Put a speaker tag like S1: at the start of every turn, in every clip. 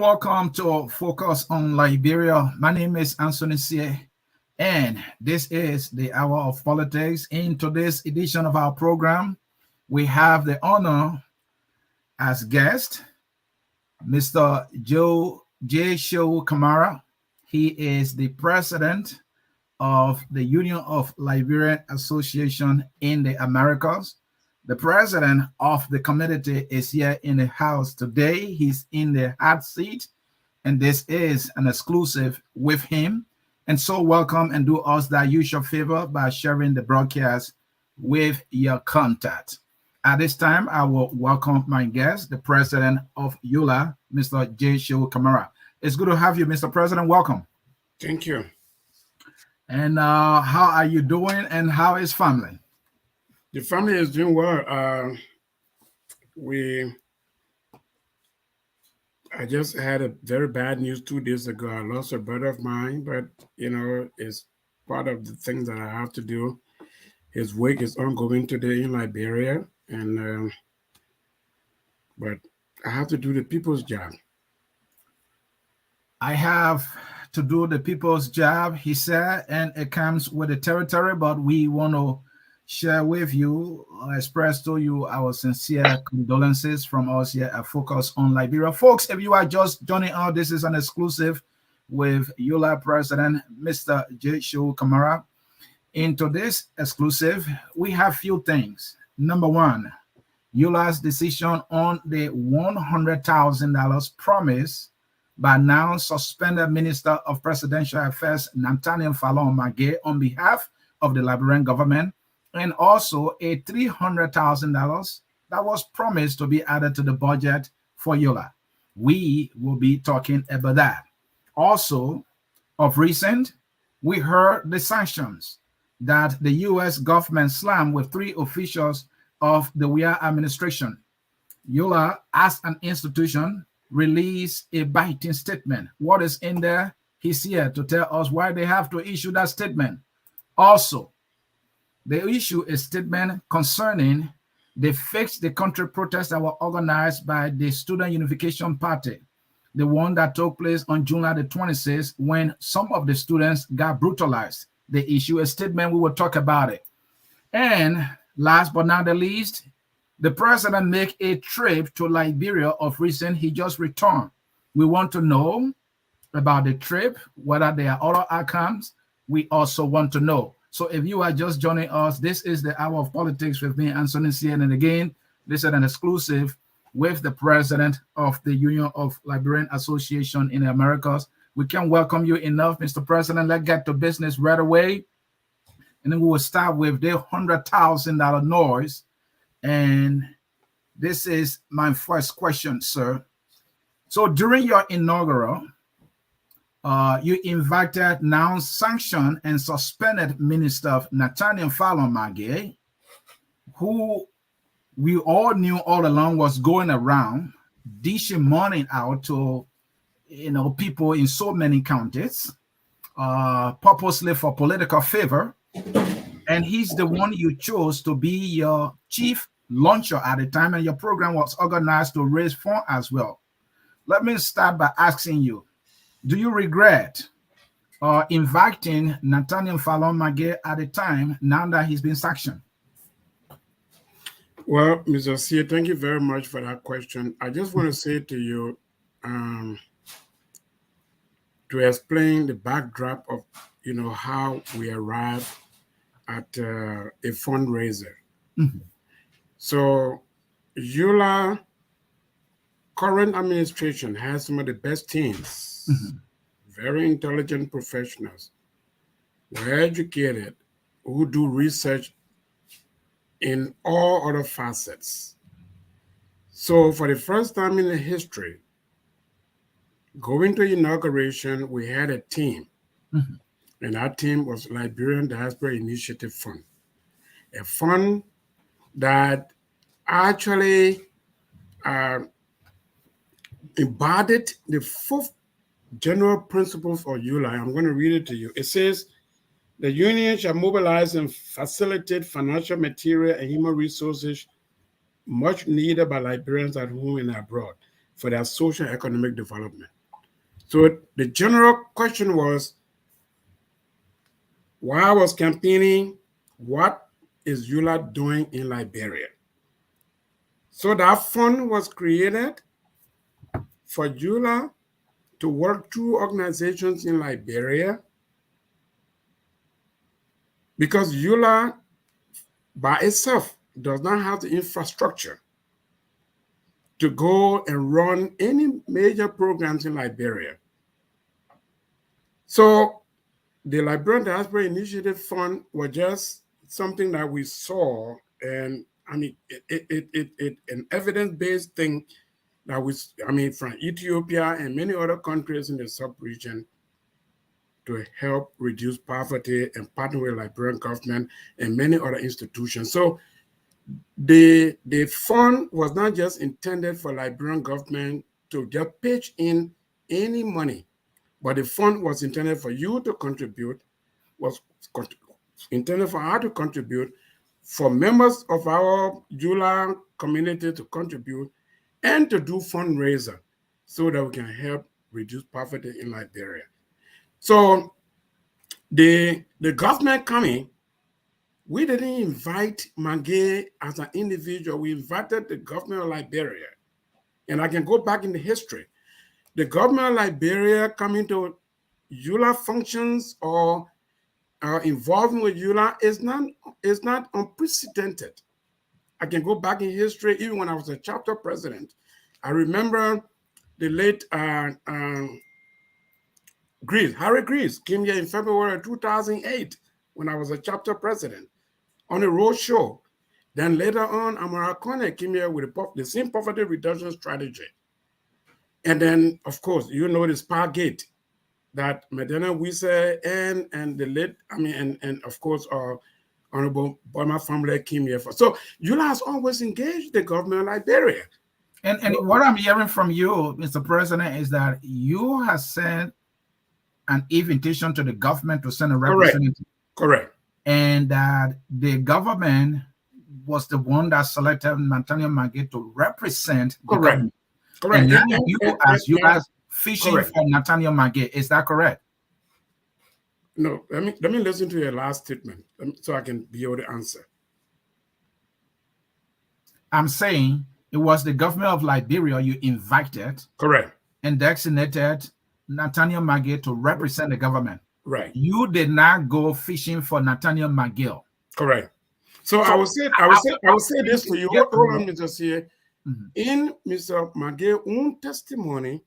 S1: welcome to Focus on Liberia. My name is Anthony C. And this is the Hour of Politics. In today's edition of our program, we have the honor as guest, Mr. Shiwoh Kamara. He is the president of the Union of Liberian Association in the Americas. The president of the committee is here in the house today. He's in the hot seat, and this is an exclusive with him. And so welcome, and do us that usual favor by sharing the broadcast with your contact. At this time, I will welcome my guest, the president of ULAA, Mr. Shiwoh Kamara. It's good to have you, Mr. President. Welcome.
S2: Thank you.
S1: And how are you doing, and how is family?
S2: The family is doing well. I just had a very bad news 2 days ago. I lost a brother of mine, but it's part of the things that I have to do. His wake is ongoing today in Liberia, and but I have to do the people's job.
S1: I have to do the people's job, he said, and it comes with the territory, but we want to share with you, express to you our sincere condolences from us here at Focus on Liberia. Folks, if you are just joining us, this is an exclusive with ULAA President, Mr. Shiwoh Kamara. In today's exclusive, we have few things. Number one, ULAA's decision on the $100,000 promise by now suspended Minister of Presidential Affairs, Nathaniel Mage, on behalf of the Liberian government, and also a $300,000 that was promised to be added to the budget for ULAA. We will be talking about that. Also, of recent, we heard the sanctions that the U.S. government slammed with 3 officials of the ULAA administration. ULAA, as an institution, released a biting statement. What is in there? He's here to tell us why they have to issue that statement. Also, they issue a statement concerning the Fix the Country protests that were organized by the Student Unification Party, the one that took place on July the 26th when some of the students got brutalized. They issue a statement. We will talk about it. And last but not the least, the president make a trip to Liberia of recent. He just returned. We want to know about the trip, whether there are other outcomes. We also want to know. So if you are just joining us, this is the Hour of Politics with me, Anthony C. And again, this is an exclusive with the president of the Union of Liberian Association in the Americas. We can't welcome you enough, Mr. President. Let's get to business right away. And then we will start with the $100,000 noise. And this is my first question, sir. So during your inaugural, you invited now sanctioned and suspended Minister Nathaniel Mage, who we all knew all along was going around dishing money out to people in so many counties, purposely for political favor. And he's the one you chose to be your chief launcher at the time, and your program was organized to raise funds as well. Let me start by asking you, do you regret inviting Nathaniel Mage at the time now that he's been sanctioned?
S2: Well, Mr. C, thank you very much for that question. I just want to say to you, to explain the backdrop of, how we arrived at a fundraiser.
S1: Mm-hmm.
S2: So, ULAA current administration has some of the best teams,
S1: mm-hmm.
S2: very intelligent professionals, well educated, who do research in all other facets. So for the first time in the history, going to inauguration, we had a team.
S1: Mm-hmm.
S2: And that team was Liberian Diaspora Initiative Fund, a fund that actually embodied the 4th general principles of ULAA. I'm going to read it to you. It says, the union shall mobilize and facilitate financial, material, and human resources much needed by Liberians at home and abroad for their social and economic development. So the general question was, while I was campaigning, what is ULAA doing in Liberia? So that fund was created for ULAA to work through organizations in Liberia, because ULAA by itself does not have the infrastructure to go and run any major programs in Liberia. So the Liberian Diaspora Initiative Fund was just something that we saw, and I mean, it an evidence-based thing that was, I mean, from Ethiopia and many other countries in the sub-region to help reduce poverty and partner with Liberian government and many other institutions. So the fund was not just intended for Liberian government to just pitch in any money, but the fund was intended for you to contribute, was intended for us to contribute, for members of our ULAA community to contribute, and to do fundraiser so that we can help reduce poverty in Liberia. So the government coming, we didn't invite Mangé as an individual. We invited the government of Liberia. And I can go back in the history. The government of Liberia coming to ULAA functions or involving with ULAA is not unprecedented. I can go back in history, even when I was a chapter president. I remember the late Harry Grease came here in February 2008 when I was a chapter president on a road show. Then later on, Kamara came here with the same poverty reduction strategy. And then, of course, you know the Spargate that Medina Wise and the late, I mean, and of course, Honorable Boima family came here for. So ULAA has always engaged the government of Liberia.
S1: And what I'm hearing from you, Mr. President, is that you have sent an invitation to the government to send a representative.
S2: Correct.
S1: And that the government was the one that selected Nathaniel Mangé to represent the government.
S2: Correct.
S1: And now you guys fishing
S2: correct.
S1: for Nathaniel Mangé. Is that correct?
S2: No, let me listen to your last statement so I can be able to answer.
S1: I'm saying it was the government of Liberia you invited.
S2: Correct.
S1: And designated Nathaniel Mangé to represent the government.
S2: Right.
S1: You did not go fishing for Nathaniel Mangé.
S2: Correct. So I will say this to you. Hold on, Mr. C. In Mr. Mangé's own testimony,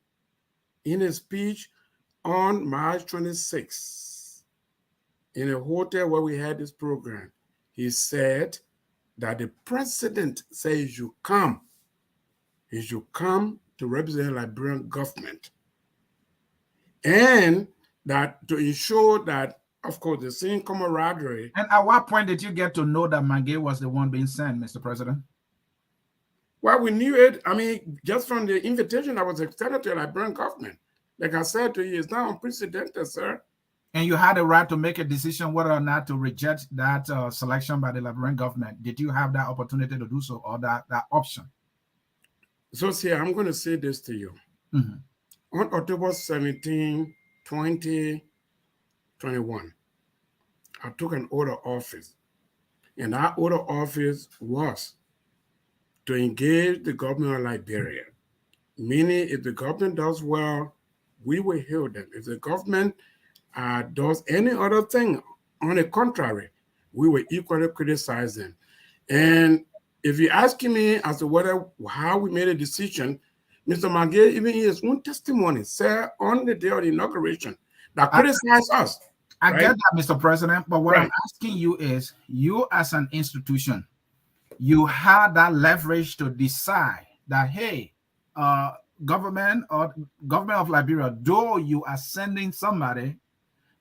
S2: in a speech on March 26th, in a hotel where we had this program, he said that the president says he should come to represent the Liberian government. And that to ensure that, of course, the same camaraderie.
S1: And at what point did you get to know that Mangé was the one being sent, Mr. President?
S2: Well, we knew it, I mean, just from the invitation that was extended to the Liberian government. Like I said to you, it's not unprecedented, sir.
S1: And you had a right to make a decision whether or not to reject that selection by the Liberian government. Did you have that opportunity to do so, or that option?
S2: So, see, I'm going to say this to you. On October 17, 2021, I took an oath of office. And that oath of office was to engage the government of Liberia. Meaning, if the government does well, we will hear them. If the government does any other thing, on the contrary, we will equally criticize them. And if you're asking me as to how we made a decision, Mr. Mangé, even in his own testimony, said on the day of the inauguration, that criticized us.
S1: I get that, Mr. President, but what I'm asking you is, you as an institution, you had that leverage to decide that, hey, government of Liberia, though you are sending somebody,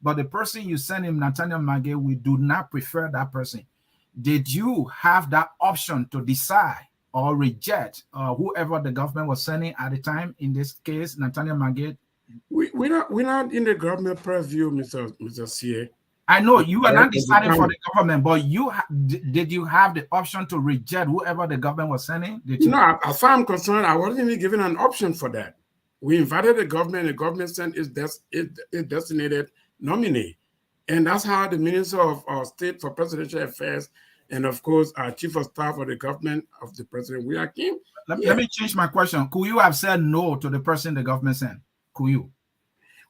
S1: but the person you send him, Nathaniel Mangé, we do not prefer that person. Did you have that option to decide or reject whoever the government was sending at the time? In this case, Nathaniel Mangé.
S2: We're not in the government purview, Mr. C.
S1: I know you are not deciding for the government, but did you have the option to reject whoever the government was sending? Did you?
S2: No, as far as I'm concerned, I wasn't even given an option for that. We invited the government sent its designated nominee. And that's how the Minister of State for Presidential Affairs and, of course, our Chief of Staff of the government of the President, we are came.
S1: Let me change my question. Could you have said no to the person the government sent? Could you?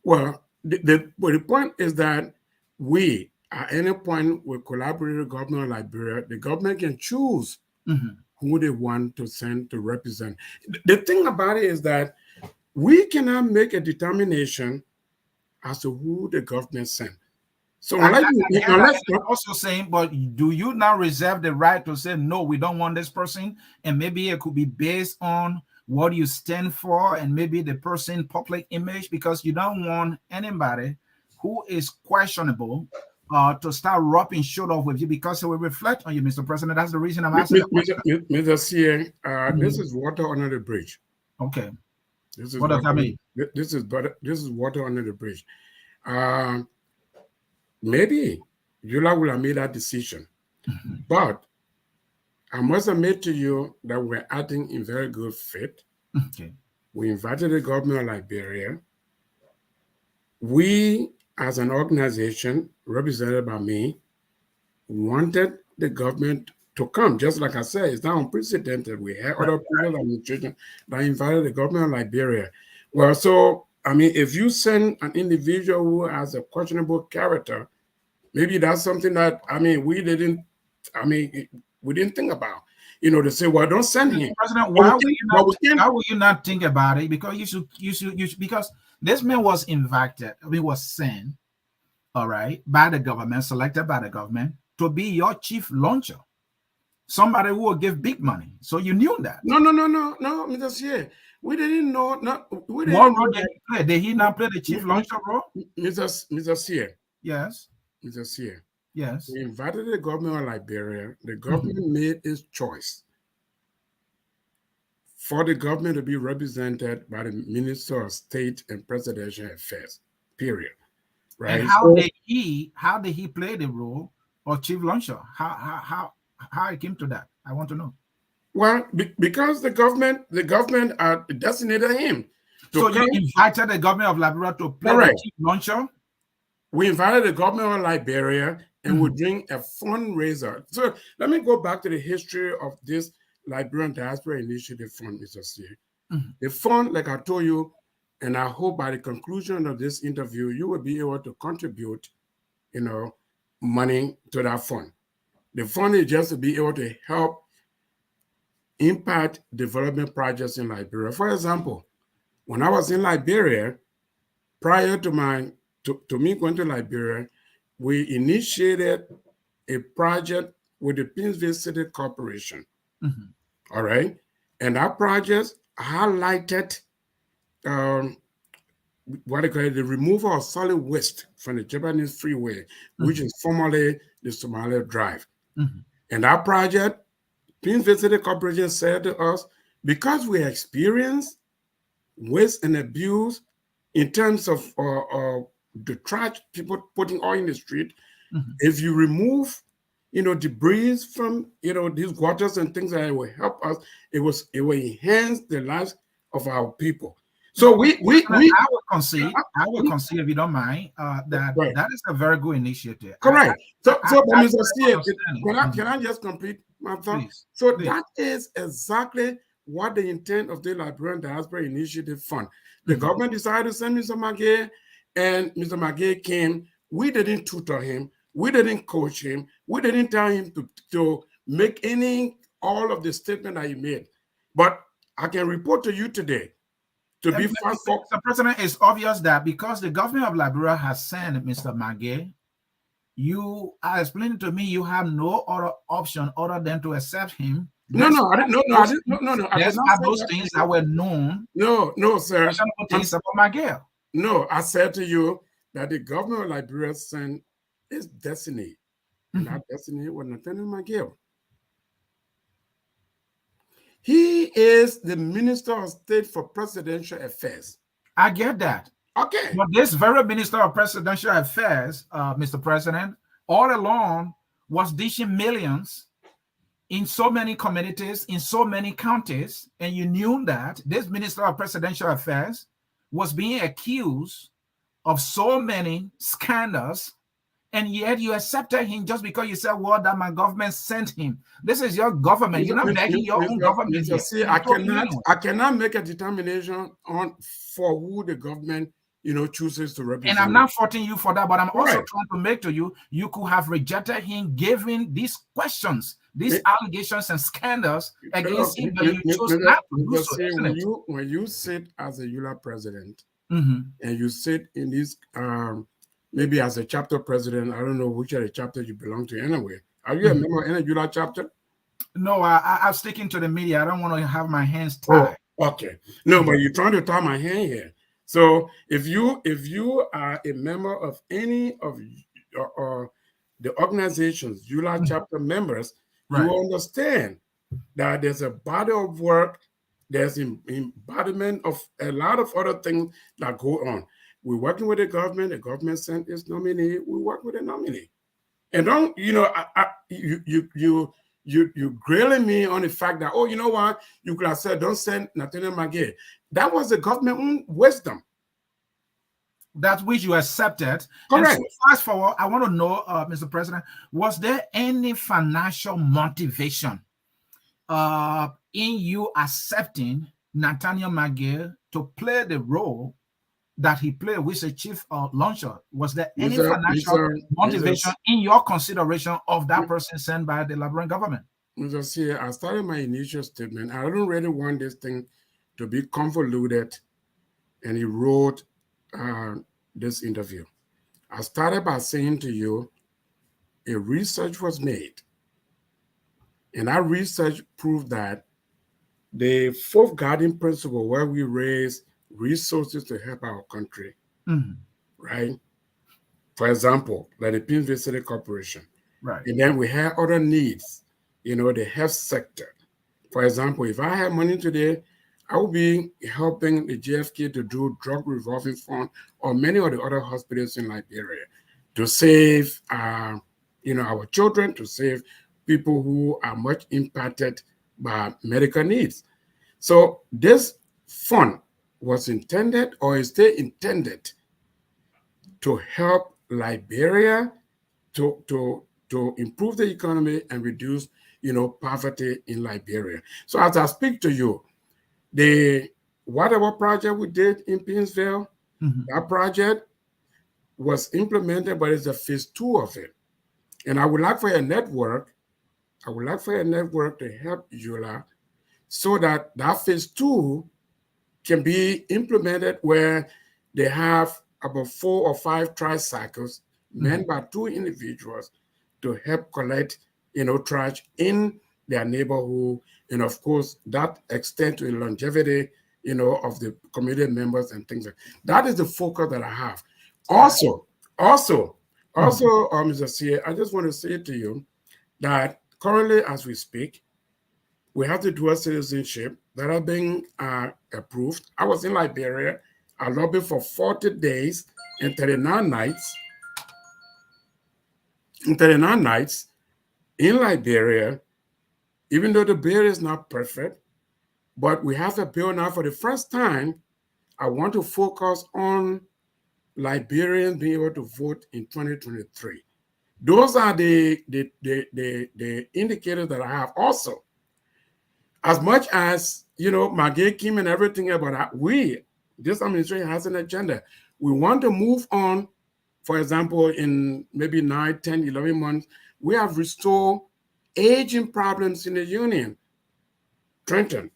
S2: Well, the point is that we, at any point, will collaborate with the government of Liberia. The government can choose who they want to send to represent. The thing about it is that we cannot make a determination as to who the government sent. So
S1: I'm also saying, but do you now reserve the right to say, no, we don't want this person? And maybe it could be based on what you stand for and maybe the person's public image, because you don't want anybody who is questionable to start rubbing shoulders with you because it will reflect on you, Mr. President. That's the reason I'm asking.
S2: Mr. C, this is water under the bridge.
S1: Okay. What does that mean?
S2: This is water under the bridge. Maybe ULAA will have made that decision, but I must admit to you that we're acting in very good faith.
S1: Okay.
S2: We invited the government of Liberia. We, as an organization represented by me, wanted the government to come. Just like I said, it's not unprecedented. We had other previous administration that invited the government of Liberia. Well, so, I mean, if you send an individual who has a questionable character, maybe that's something that, I mean, we didn't think about. You know, to say, well, don't send him.
S1: President, why would you not think about it? Because you should, because this man was invited, was sent, all right, by the government, selected by the government to be your chief launcher. Somebody who will give big money. So you knew that.
S2: No, Mr. C. We didn't know.
S1: What role did he play? Did he not play the chief launcher role?
S2: Mr. C.
S1: Yes.
S2: Mr. C.
S1: Yes.
S2: We invited the government of Liberia. The government made its choice for the government to be represented by the Minister of State and Presidential Affairs, period. Right?
S1: And how did he play the role of chief launcher? How it came to that? I want to know.
S2: Well, because the government designated him.
S1: So you invited the government of Liberia to play the chief launcher?
S2: We invited the government of Liberia and we bring a fundraiser. So let me go back to the history of this Liberian Diaspora Initiative Fund, Mr. C. The fund, like I told you, and I hope by the conclusion of this interview, you will be able to contribute, money to that fund. The fund is just to be able to help impact development projects in Liberia. For example, when I was in Liberia, prior to me going to Liberia, we initiated a project with the Pinsville City Corporation. All right. And that project highlighted what they call it, the removal of solid waste from the Japanese freeway, which is formerly the Somalia Drive. And that project, Pinsville City Corporation said to us, because we experience waste and abuse in terms of the trash, people putting oil in the street, if you remove, debris from, these gutters and things that will help us, it will enhance the lives of our people. So I
S1: will concede, if you don't mind, that is a very good initiative.
S2: Correct. Mr. C, can I just complete my thought? Please. That is exactly what the intent of the Liberian Diaspora Initiative Fund. The government decided to send Mr. Magay, and Mr. Magay came. We didn't tutor him. We didn't coach him. We didn't tell him to make all of the statement that he made. But I can report to you today, Mr.
S1: President, it's obvious that because the government of Liberia has sent Mr. Magay, you are explaining to me you have no other option other than to accept him.
S2: No.
S1: There's not those things that were known.
S2: No, sir.
S1: Things about Magay.
S2: No, I said to you that the government of Liberia sent his destiny. And that destiny was Nathaniel Magay. He is the Minister of State for Presidential Affairs.
S1: I get that.
S2: Okay.
S1: But this very Minister of Presidential Affairs, Mr. President, all along was dishing millions in so many communities, in so many counties, and you knew that this Minister of Presidential Affairs was being accused of so many scandals, and yet you accepted him just because you said, well, that my government sent him. This is your government. You're not begging your own government here.
S2: See, I cannot make a determination on for who the government chooses to represent.
S1: And I'm not faulting you for that, but I'm also trying to make to you, you could have rejected him, given these questions, these allegations and scandals against him, but you chose not to do so.
S2: When you sit as a ULAA president, and you sit in this, maybe as a chapter president, I don't know which of the chapter you belong to anyway. Are you a member of any ULAA chapter?
S1: No, I'm sticking to the media. I don't want to have my hands tied.
S2: Oh, okay. No, but you're trying to tie my hand here. So if you are a member of any of the organizations, ULAA chapter members, you understand that there's a body of work, there's embodiment of a lot of other things that go on. We're working with the government sent its nominee, we work with the nominee. And don't, you grilling me on the fact that, oh, you know what, you could have said, don't send Nathaniel Magee. That was the government wisdom.
S1: That which you accepted.
S2: Correct.
S1: And so fast forward, I want to know, Mr. President, was there any financial motivation in you accepting Nathaniel Magee to play the role that he played with the chief launcher? Was there any financial motivation in your consideration of that person sent by the Liberian government?
S2: See, I started my initial statement. I don't really want this thing to be convoluted, and he wrote this interview. I started by saying to you, a research was made, and that research proved that the fourth guiding principle, where we raise resources to help our country, right? For example, like the Pimsville City Corporation,
S1: right?
S2: And then we have other needs, the health sector. For example, if I have money today, I will be helping the JFK to do drug revolving fund or many of the other hospitals in Liberia to save, our children, to save people who are much impacted by medical needs. So this fund was intended, or is still intended, to help Liberia to improve the economy and reduce, poverty in Liberia. So as I speak to you, the whatever project we did in Pinsville, that project was implemented, but it's a phase 2 of it. And I would like for a network to help ULAA so that phase 2 can be implemented, where they have about 4 or 5 tricycles manned by 2 individuals to help collect, trash in their neighborhood. And of course, that extends to the longevity, of the community members and things like that. Is the focus that I have. Also, Mr. C, I just want to say to you that currently, as we speak, we have the dual citizenship that are being approved. I was in Liberia. I lobbied for 40 days and 39 nights. In Liberia, even though the bill is not perfect, but we have a bill now. For the first time, I want to focus on Liberians being able to vote in 2023. Those are the indicators that I have. Also, as much as, Magee Kim and everything about this administration has an agenda. We want to move on. For example, in maybe 9, 10, 11 months, we have restored aging problems in the union. Trenton,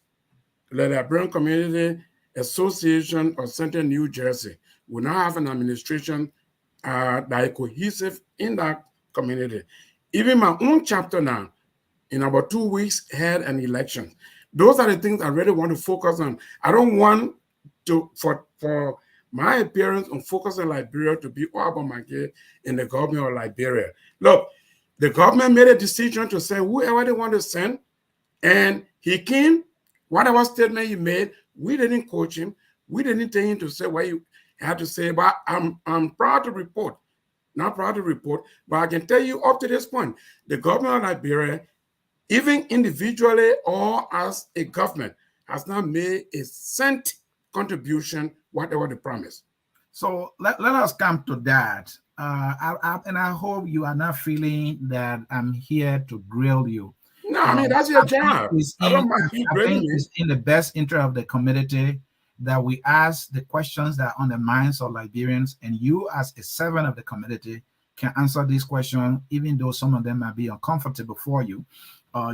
S2: the Liberian Community Association of Central New Jersey, will now have an administration that is cohesive in that community. Even my own chapter now, in about 2 weeks, had an election. Those are the things I really want to focus on. I don't want to, for my appearance on Focus on Liberia, to be all about Magee in the government of Liberia. Look, the government made a decision to send whoever they want to send, and he came. Whatever statement he made, we didn't coach him. We didn't tell him to say what he had to say. But I'm proud to report, not proud to report, but I can tell you up to this point, the government of Liberia, even individually or as a government, has not made a cent contribution whatever they promise.
S1: So let us come to that. And I hope you are not feeling that I'm here to grill you.
S2: No, I mean, that's your
S1: I think
S2: job.
S1: it's
S2: I
S1: in
S2: don't mind you
S1: I
S2: grilling
S1: think
S2: me.
S1: it's in the best interest of the community that we ask the questions that are on the minds of Liberians, and you, as a servant of the community, can answer these questions, even though some of them might be uncomfortable for you.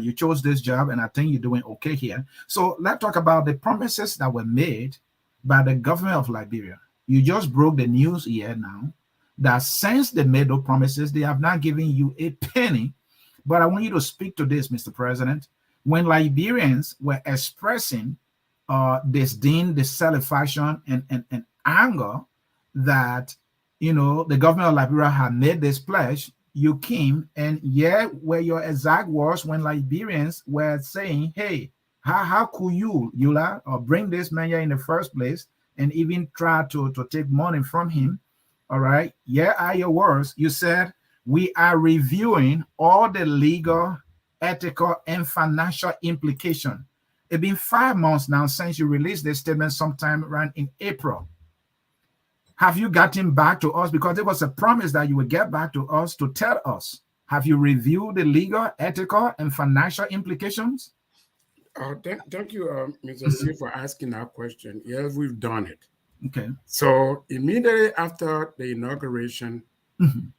S1: You chose this job, and I think you're doing okay here. So let's talk about the promises that were made by the government of Liberia. You just broke the news here now that since they made those promises, they have not given you a penny. But I want you to speak to this, Mr. President. When Liberians were expressing disdain, dissatisfaction, and anger that the government of Liberia had made this pledge, you came, and yeah, where your exact words when Liberians were saying, hey, how could you, ULAA, bring this man here in the first place and even try to take money from him? All right. Yeah, are your words. You said, we are reviewing all the legal, ethical, and financial implication. It's been 5 months now since you released this statement sometime around in April. Have you gotten back to us? Because it was a promise that you would get back to us to tell us. Have you reviewed the legal, ethical, and financial implications?
S2: Thank you, Mr. C, for asking that question. Yes, we've done it.
S1: Okay.
S2: So immediately after the inauguration, and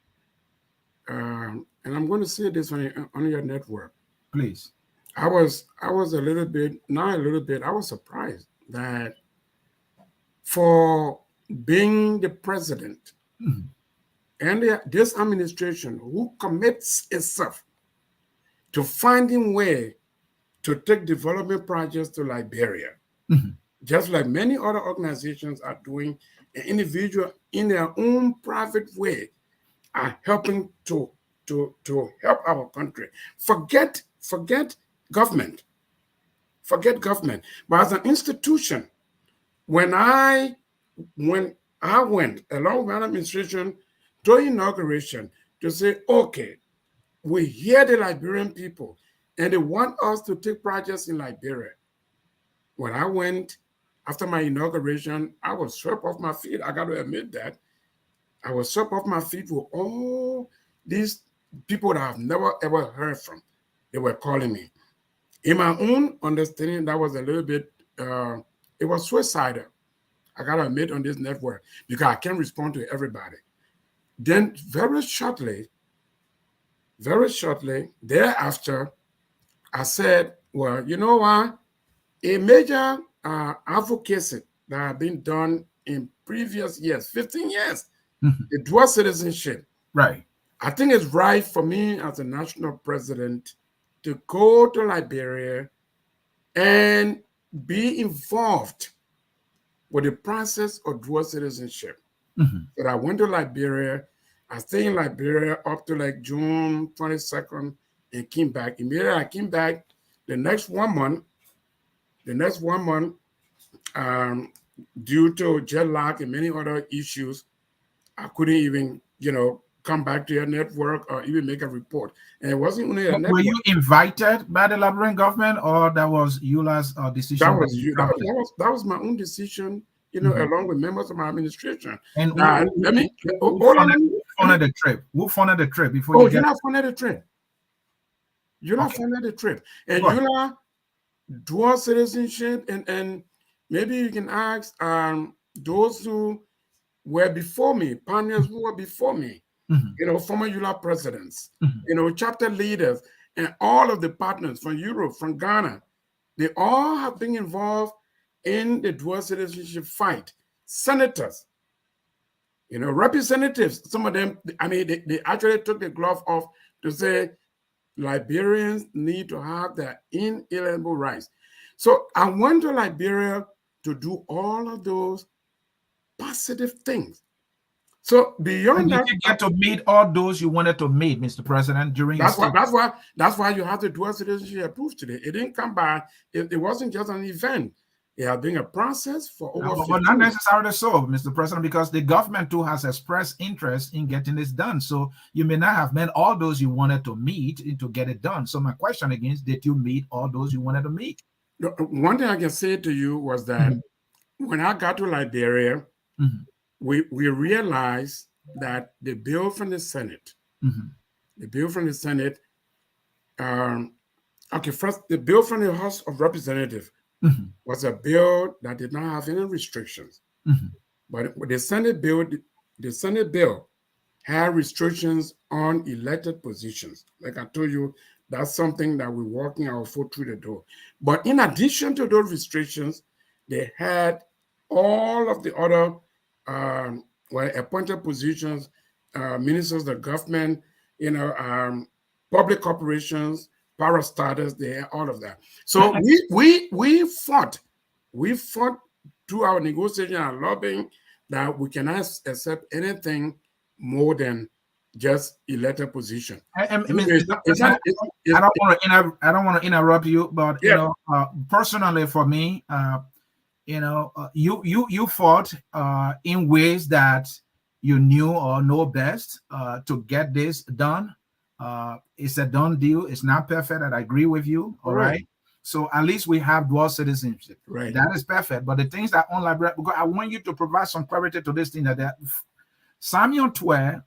S2: I'm going to say this on your network.
S1: Please.
S2: I was a little bit, not a little bit, I was surprised that for being the president and this administration who commits itself to finding way to take development projects to Liberia, just like many other organizations are doing, an individual in their own private way are helping to help our country. Forget government. Forget government. But as an institution, when I went along with the administration to inauguration to say, okay, we hear the Liberian people and they want us to take projects in Liberia. When I went after my inauguration, I was swept off my feet. I got to admit that. I was swept off my feet with all these people that I've never ever heard from. They were calling me. In my own understanding, that was a little bit, it was suicidal. I got to admit on this network because I can't respond to everybody. Then very shortly, thereafter, I said, well, you know what? A major advocacy that had been done in previous years, 15 years, the dual citizenship.
S1: Right.
S2: I think it's right for me as a national president to go to Liberia and be involved with the process of dual citizenship. But I went to Liberia. I stayed in Liberia up to like June 22nd and came back. Immediately I came back the next 1 month, due to jet lag and many other issues, I couldn't even, come back to your network or even make a report. And it wasn't only a network.
S1: Were you invited by the Liberian government, or that was ULAA's decision?
S2: That was my own decision, along with members of my administration.
S1: And
S2: who
S1: funded the trip? Who funded the trip before
S2: you get? Funded the trip. Funded the trip. And ULAA dual citizenship, and maybe you can ask those who were before me, pioneers who were before me, former ULAA presidents, chapter leaders, and all of the partners from Europe, from Ghana. They all have been involved in the dual citizenship fight. Senators, representatives, some of them, they actually took the glove off to say Liberians need to have their inalienable rights. So I went to Liberia to do all of those positive things. So beyond that,
S1: you get to meet all those you wanted to meet, Mr. President, during
S2: that's why you have the dual citizenship approved today. It didn't come by. It wasn't just an event. It has been a process for over 15 years.
S1: But not necessarily so, Mr. President, because the government too has expressed interest in getting this done. So you may not have met all those you wanted to meet to get it done. So my question again is, did you meet all those you wanted to meet?
S2: One thing I can say to you was that when I got to Liberia, we realized that the bill from the Senate, okay, first, the bill from the House of Representatives was a bill that did not have any restrictions. But the Senate bill had restrictions on elected positions. Like I told you, that's something that we're working our foot through the door. But in addition to those restrictions, they had all of the other appointed positions, ministers of government, public corporations, parastatals, they had all of that. So we fought through our negotiation and lobbying that we cannot accept anything more than just elected position.
S1: I don't want to interrupt you, but personally for me, you fought in ways that you knew or know best to get this done. It's a done deal. It's not perfect. I agree with you. All right. So at least we have dual citizenship.
S2: Right.
S1: That is perfect. But the things that on Liberia, because I want you to provide some clarity to this thing that Samuel Twe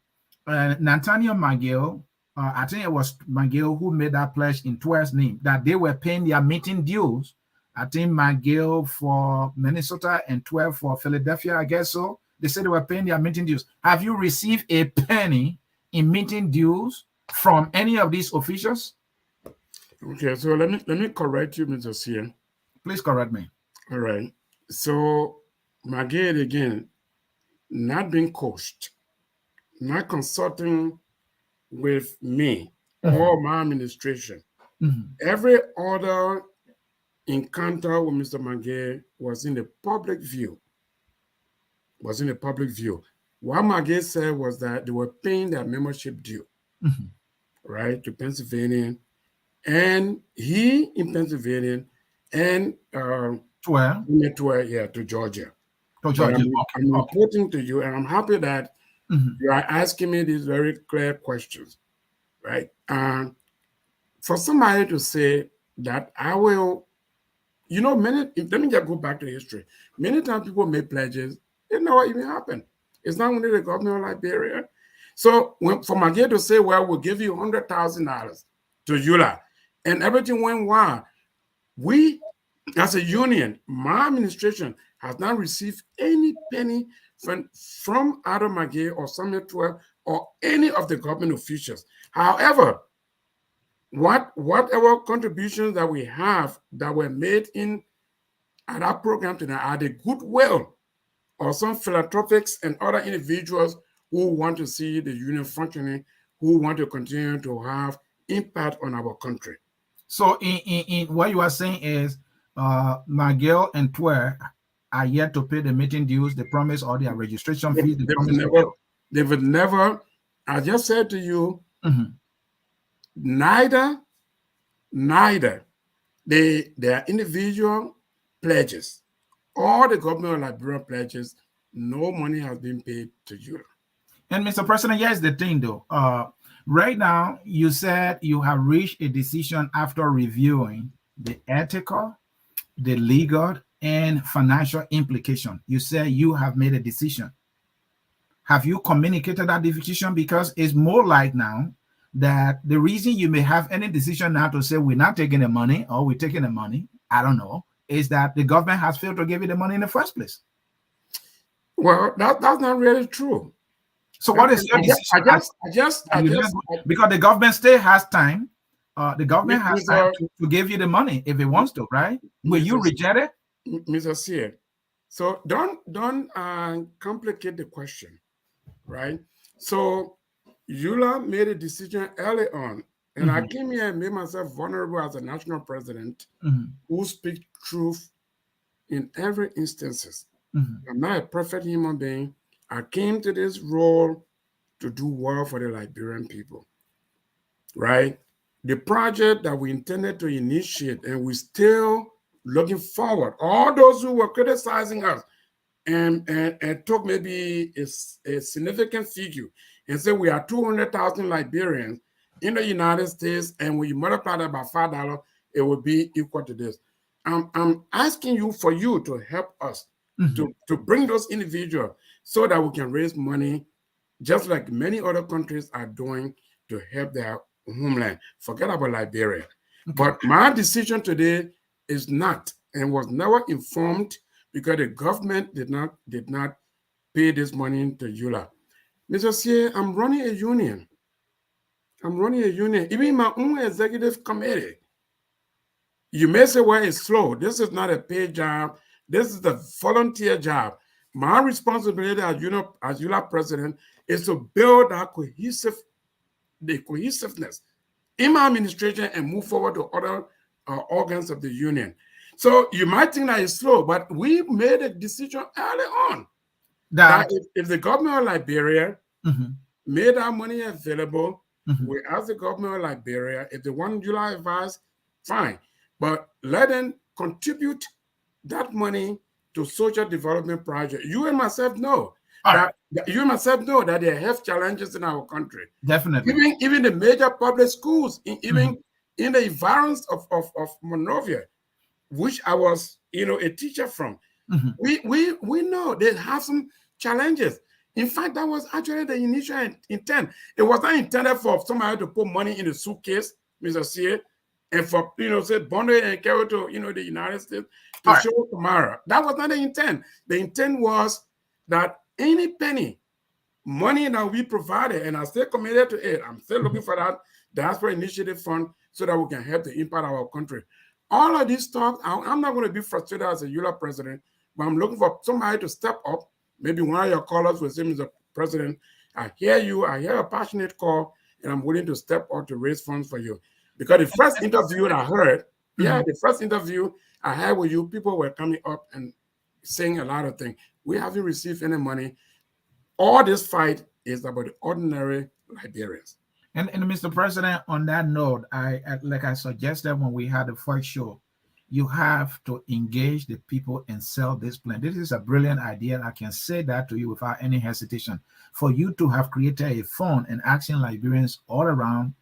S1: and Nathaniel McGill, I think it was McGill who made that pledge in Twe's name, that they were paying their meeting dues. I think McGill for Minnesota and 12 for Philadelphia, I guess so. They said they were paying their meeting dues. Have you received a penny in meeting dues from any of these officials?
S2: Okay, so let me correct you, Mr. Sear.
S1: Please correct me.
S2: All right. So McGill, again, not being coached, not consulting with me or my administration. Every other encounter with Mr. McGill was in the public view. What McGill said was that they were paying their membership due, right, to Pennsylvania, and he in Pennsylvania, and to Georgia. I'm reporting to you, and I'm happy that you are asking me these very clear questions, right? For somebody to say that I will, let me just go back to history. Many times people make pledges, it never even happened. It's not only the government of Liberia. So for McGill to say, well, we'll give you $100,000 to ULAA, and everything went wild. We, as a union, my administration has not received any penny from either McGill or Samuel Twe or any of the government officials. However, whatever contributions that we have that were made at our program tonight are the goodwill of some philanthropics and other individuals who want to see the union functioning, who want to continue to have impact on our country.
S1: So in what you are saying is McGill and Twe are yet to pay the meeting dues, the promise, or their registration fees.
S2: They would never, I just said to you, neither their individual pledges or the government of Liberia pledges, no money has been paid to you.
S1: And Mr. President, here's the thing though. Right now, you said you have reached a decision after reviewing the ethical, the legal, and financial implication. You say you have made a decision. Have you communicated that decision? Because it's more like now that the reason you may have any decision now to say we're not taking the money or we're taking the money, I don't know, is that the government has failed to give you the money in the first place.
S2: Well, that's not really true.
S1: So what is your decision? Because the government still has time. The government has time to give you the money if it wants to, right? Will you reject it?
S2: Mr. Sear, so don't complicate the question, right? So ULAA made a decision early on, and I came here and made myself vulnerable as a national president who speaks truth in every instances. I'm not a perfect human being. I came to this role to do well for the Liberian people, right? The project that we intended to initiate, and we're still looking forward. All those who were criticizing us and took maybe a significant figure and said we are 200,000 Liberians in the United States, and when you multiply that by $5, it would be equal to this. I'm asking you for you to help us to bring those individuals so that we can raise money, just like many other countries are doing, to help their homeland. Forget about Liberia. But my decision today is not, and was never informed, because the government did not pay this money to ULAA. Mr. C, I'm running a union. Even my own executive committee. You may say, well, it's slow. This is not a paid job. This is a volunteer job. My responsibility as ULAA president is to build that cohesiveness in my administration and move forward to other organs of the union. So you might think that it's slow, but we made a decision early on that if the government of Liberia made our money available, we ask the government of Liberia, if they want ULAA advice, fine. But let them contribute that money to social development projects. You and myself know that there are health challenges in our country.
S1: Definitely.
S2: Even the major public schools, even in the environs of Monrovia, which I was, a teacher from, we know they have some challenges. In fact, that was actually the initial intent. It was not intended for somebody to put money in a suitcase, Mr. C, and for, say, bundle and carry to, the United States to show Kamara. That was not the intent. The intent was that any penny, money that we provided, and I'm still committed to it, I'm still looking for that diaspora initiative fund so that we can help to impact our country. All of these talk, I'm not going to be frustrated as a ULAA president, but I'm looking for somebody to step up. Maybe one of your callers will say, Mr. President, I hear you, I hear a passionate call, and I'm willing to step up to raise funds for you. Because the first interview I heard, the first interview I had with you, people were coming up and saying a lot of things. We haven't received any money. All this fight is about the ordinary Liberians.
S1: And Mr. President, on that note, like I suggested when we had the first show, you have to engage the people and sell this plan. This is a brilliant idea. I can say that to you without any hesitation. For you to have created a fund and asking Liberians all around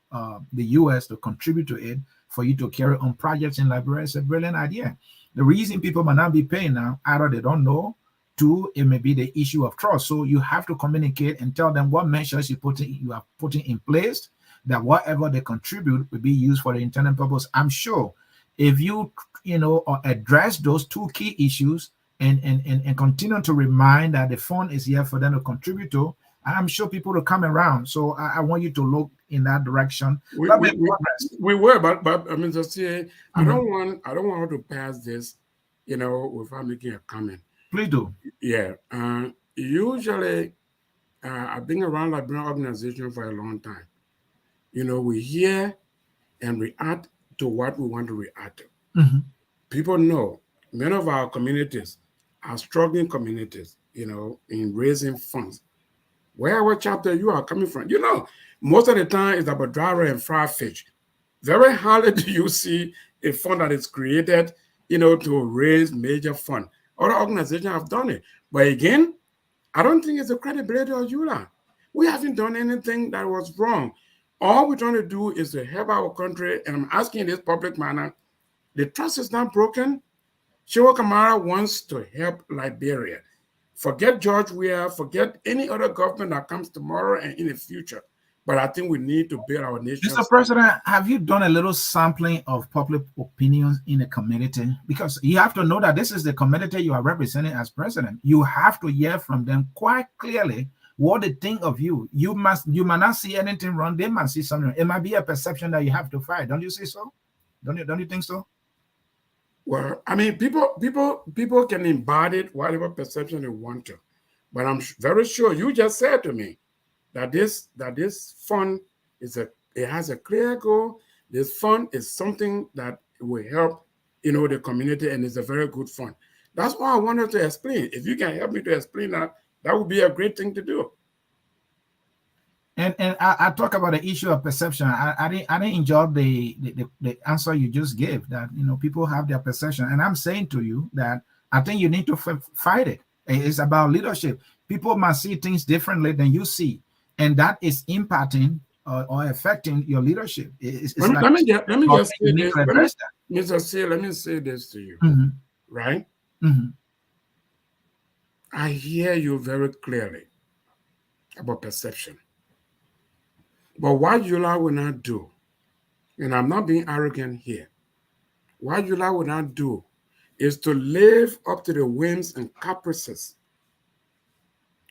S1: the U.S. to contribute to it, for you to carry on projects in Liberia, is a brilliant idea. The reason people might not be paying now, either they don't know, two, it may be the issue of trust. So you have to communicate and tell them what measures you are putting in place, that whatever they contribute will be used for the intended purpose. I'm sure if you address those two key issues and continue to remind that the fund is here for them to contribute to, I'm sure people will come around. So I want you to look in that direction.
S2: We were, but I mean, just say, I don't want to pass this, without making a comment.
S1: Please do.
S2: Yeah. Usually, I've been around Liberian organization for a long time. We hear and react to what we want to react to. People know many of our communities are struggling communities, in raising funds. Wherever chapter you are coming from, most of the time it's about driver and fried fish. Very hardly do you see a fund that is created, to raise major fund. Other organizations have done it. But again, I don't think it's the credibility of ULAA. We haven't done anything that was wrong. All we're trying to do is to help our country, and I'm asking in this public manner, the trust is not broken. Shiwoh Kamara wants to help Liberia. Forget George Weah, forget any other government that comes tomorrow and in the future. But I think we need to build our nation.
S1: Mr. President, have you done a little sampling of public opinions in the community? Because you have to know that this is the community you are representing as president. You have to hear from them quite clearly what they think of you. You might not see anything wrong. They might see something. It might be a perception that you have to fight. Don't you see so? Don't you think so?
S2: Well, I mean, people can embody whatever perception they want to, but I'm very sure you just said to me that this fund it has a clear goal. This fund is something that will help, the community, and it's a very good fund. That's why I wanted to explain. If you can help me to explain that, that would be a great thing to do.
S1: And I talk about the issue of perception. I didn't enjoy the answer you just gave, that people have their perception, and I'm saying to you that I think you need to fight it. It's about leadership. People must see things differently than you see, and that is impacting or affecting your leadership.
S2: Let me just say this, Mr. C. Let me say this to you, right? I hear you very clearly about perception. But what ULAA will not do, and I'm not being arrogant here, what ULAA will not do is to live up to the whims and caprices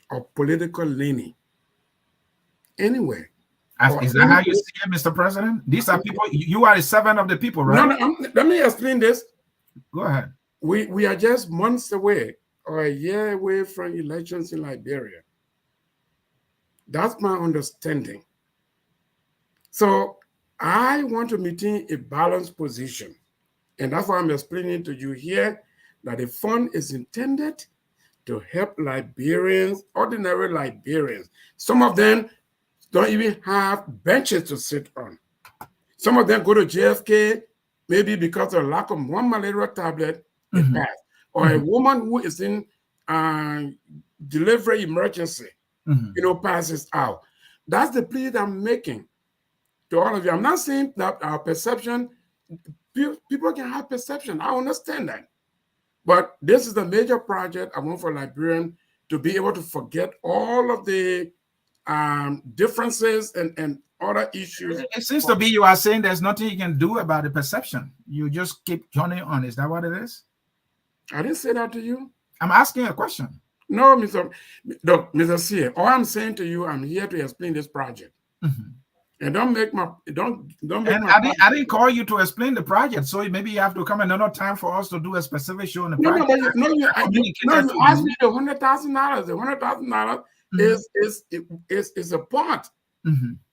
S2: of political leaning anyway.
S1: Is that how you see it, Mr. President? These are people, you are a servant of the people, right?
S2: No, let me explain this.
S1: Go ahead.
S2: We are just months away or a year away from elections in Liberia. That's my understanding. So I want to maintain a balanced position. And that's why I'm explaining to you here that the fund is intended to help Liberians, ordinary Liberians. Some of them don't even have benches to sit on. Some of them go to JFK, maybe because of lack of one malaria tablet, they pass. Or a woman who is in delivery emergency, passes out. That's the plea that I'm making to all of you. I'm not saying that our perception, people can have perception. I understand that. But this is the major project I want for Liberian to be able to forget all of the differences and other issues.
S1: It seems to be you are saying there's nothing you can do about the perception. You just keep journeying on. Is that what it is?
S2: I didn't say that to you.
S1: I'm asking a question.
S2: No, Mr. C. All I'm saying to you, I'm here to explain this project. And don't make my.
S1: I didn't call you to explain the project, so maybe you have to come another time for us to do a specific show on the project.
S2: You asked me the $100,000. The $100,000 is a part.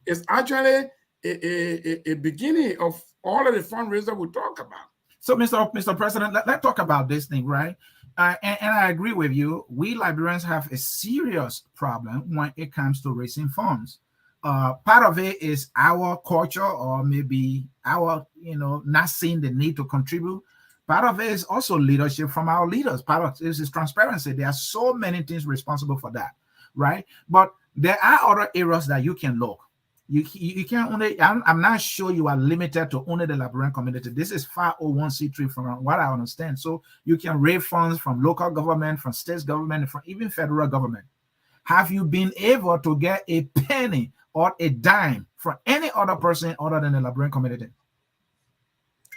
S2: It's actually a beginning of all of the fundraiser we talk about.
S1: So, Mr. President, let's talk about this thing, right? And I agree with you. We Liberians have a serious problem when it comes to raising funds. Part of it is our culture, or maybe our, not seeing the need to contribute. Part of it is also leadership from our leaders. Part of it is transparency. There are so many things responsible for that, right? But there are other areas that you can look. You can only, I'm not sure you are limited to only the Liberian community. This is 501c3 from what I understand. So you can raise funds from local government, from state government, from even federal government. Have you been able to get a penny or a dime from any other person other than the Liberian community?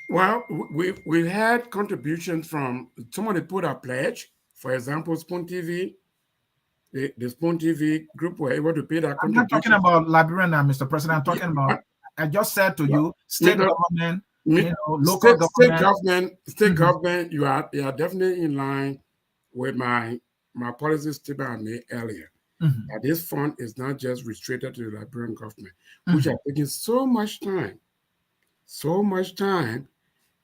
S2: Well, we had contributions from somebody put a pledge. For example, Spoon TV. The Spoon TV group were able to pay that contribution.
S1: I'm not talking about Liberian now, Mr. President. I'm talking about, I just said to you, state government, local government.
S2: State government, you are definitely in line with my policy statement I made earlier. That this fund is not just restricted to the Liberian government, which are taking so much time.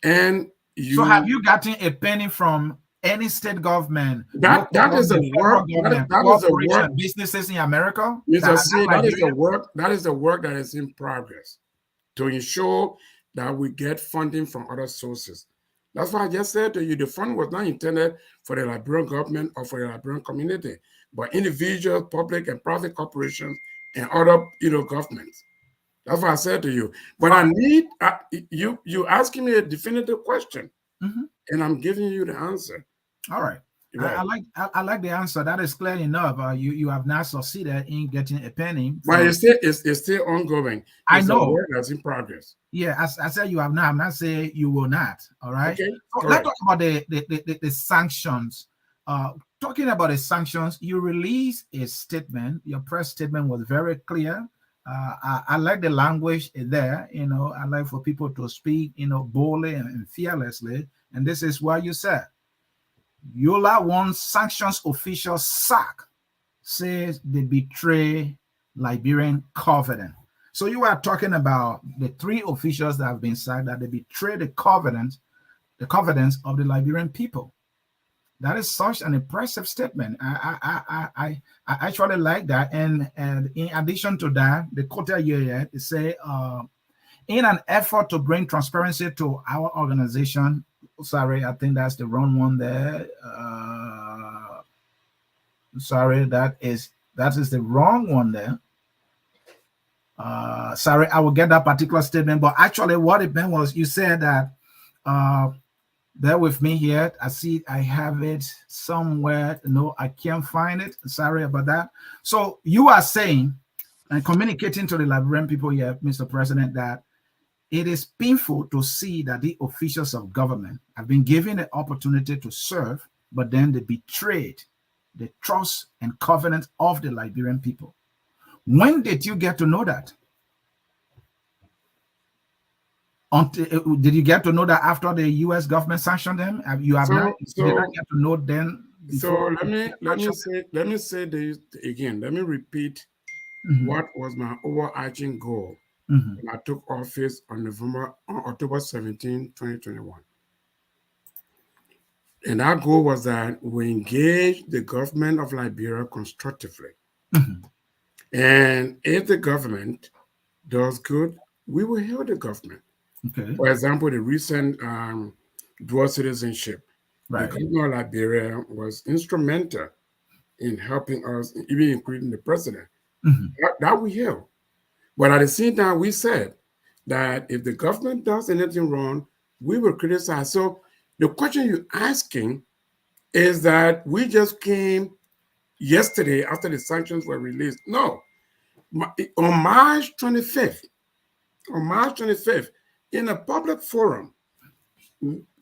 S2: And
S1: so have you gotten a penny from any state government?
S2: That is the work. That is the work.
S1: Businesses in America.
S2: That is the work. That is the work that is in progress to ensure that we get funding from other sources. That's why I just said to you, the fund was not intended for the Liberian government or for the Liberian community, but individual, public, and private corporations and other, governments. That's what I said to you. But I need you asking me a definitive question, and I'm giving you the answer.
S1: All right. Right. I like the answer. That is clear enough. You have not succeeded in getting a penny.
S2: But it's still ongoing.
S1: I know.
S2: Work that's in progress.
S1: Yeah, I said you have not. I'm not saying you will not. All right.
S2: Okay.
S1: So let's talk about the sanctions. Talking about the sanctions, you released a statement. Your press statement was very clear. I like the language there. I like for people to speak, boldly and fearlessly. And this is what you said. ULAA wants sanctions officials sack, says they betray Liberian covenant. So you are talking about the 3 officials that have been sacked, that they betray the covenants of the Liberian people. That is such an impressive statement. I actually like that. And in addition to that, the quote here is say, in an effort to bring transparency to our organization. Sorry, I think that's the wrong one there. Sorry, that is the wrong one there. Sorry, I will get that particular statement. But actually, what it meant was you said that Bear with me here. I see I have it somewhere. No, I can't find it. Sorry about that. So you are saying and communicating to the Liberian people here, Mr. President, that it is painful to see that the officials of government have been given the opportunity to serve, but then they betrayed the trust and covenant of the Liberian people. When did you get to know that? Did you get to know that after the U.S. government sanctioned them? You have not. You did not get to know then before.
S2: So let me say this again. Let me repeat what was my overarching goal when I took office on October 17, 2021. And our goal was that we engage the government of Liberia constructively. And if the government does good, we will help the government.
S1: Okay.
S2: For example, the recent dual citizenship.
S1: Right.
S2: The government of Liberia was instrumental in helping us, even including the president. That we help. But at the same time, we said that if the government does anything wrong, we will criticize. So the question you're asking is that we just came yesterday after the sanctions were released. No. On March 25th, in a public forum,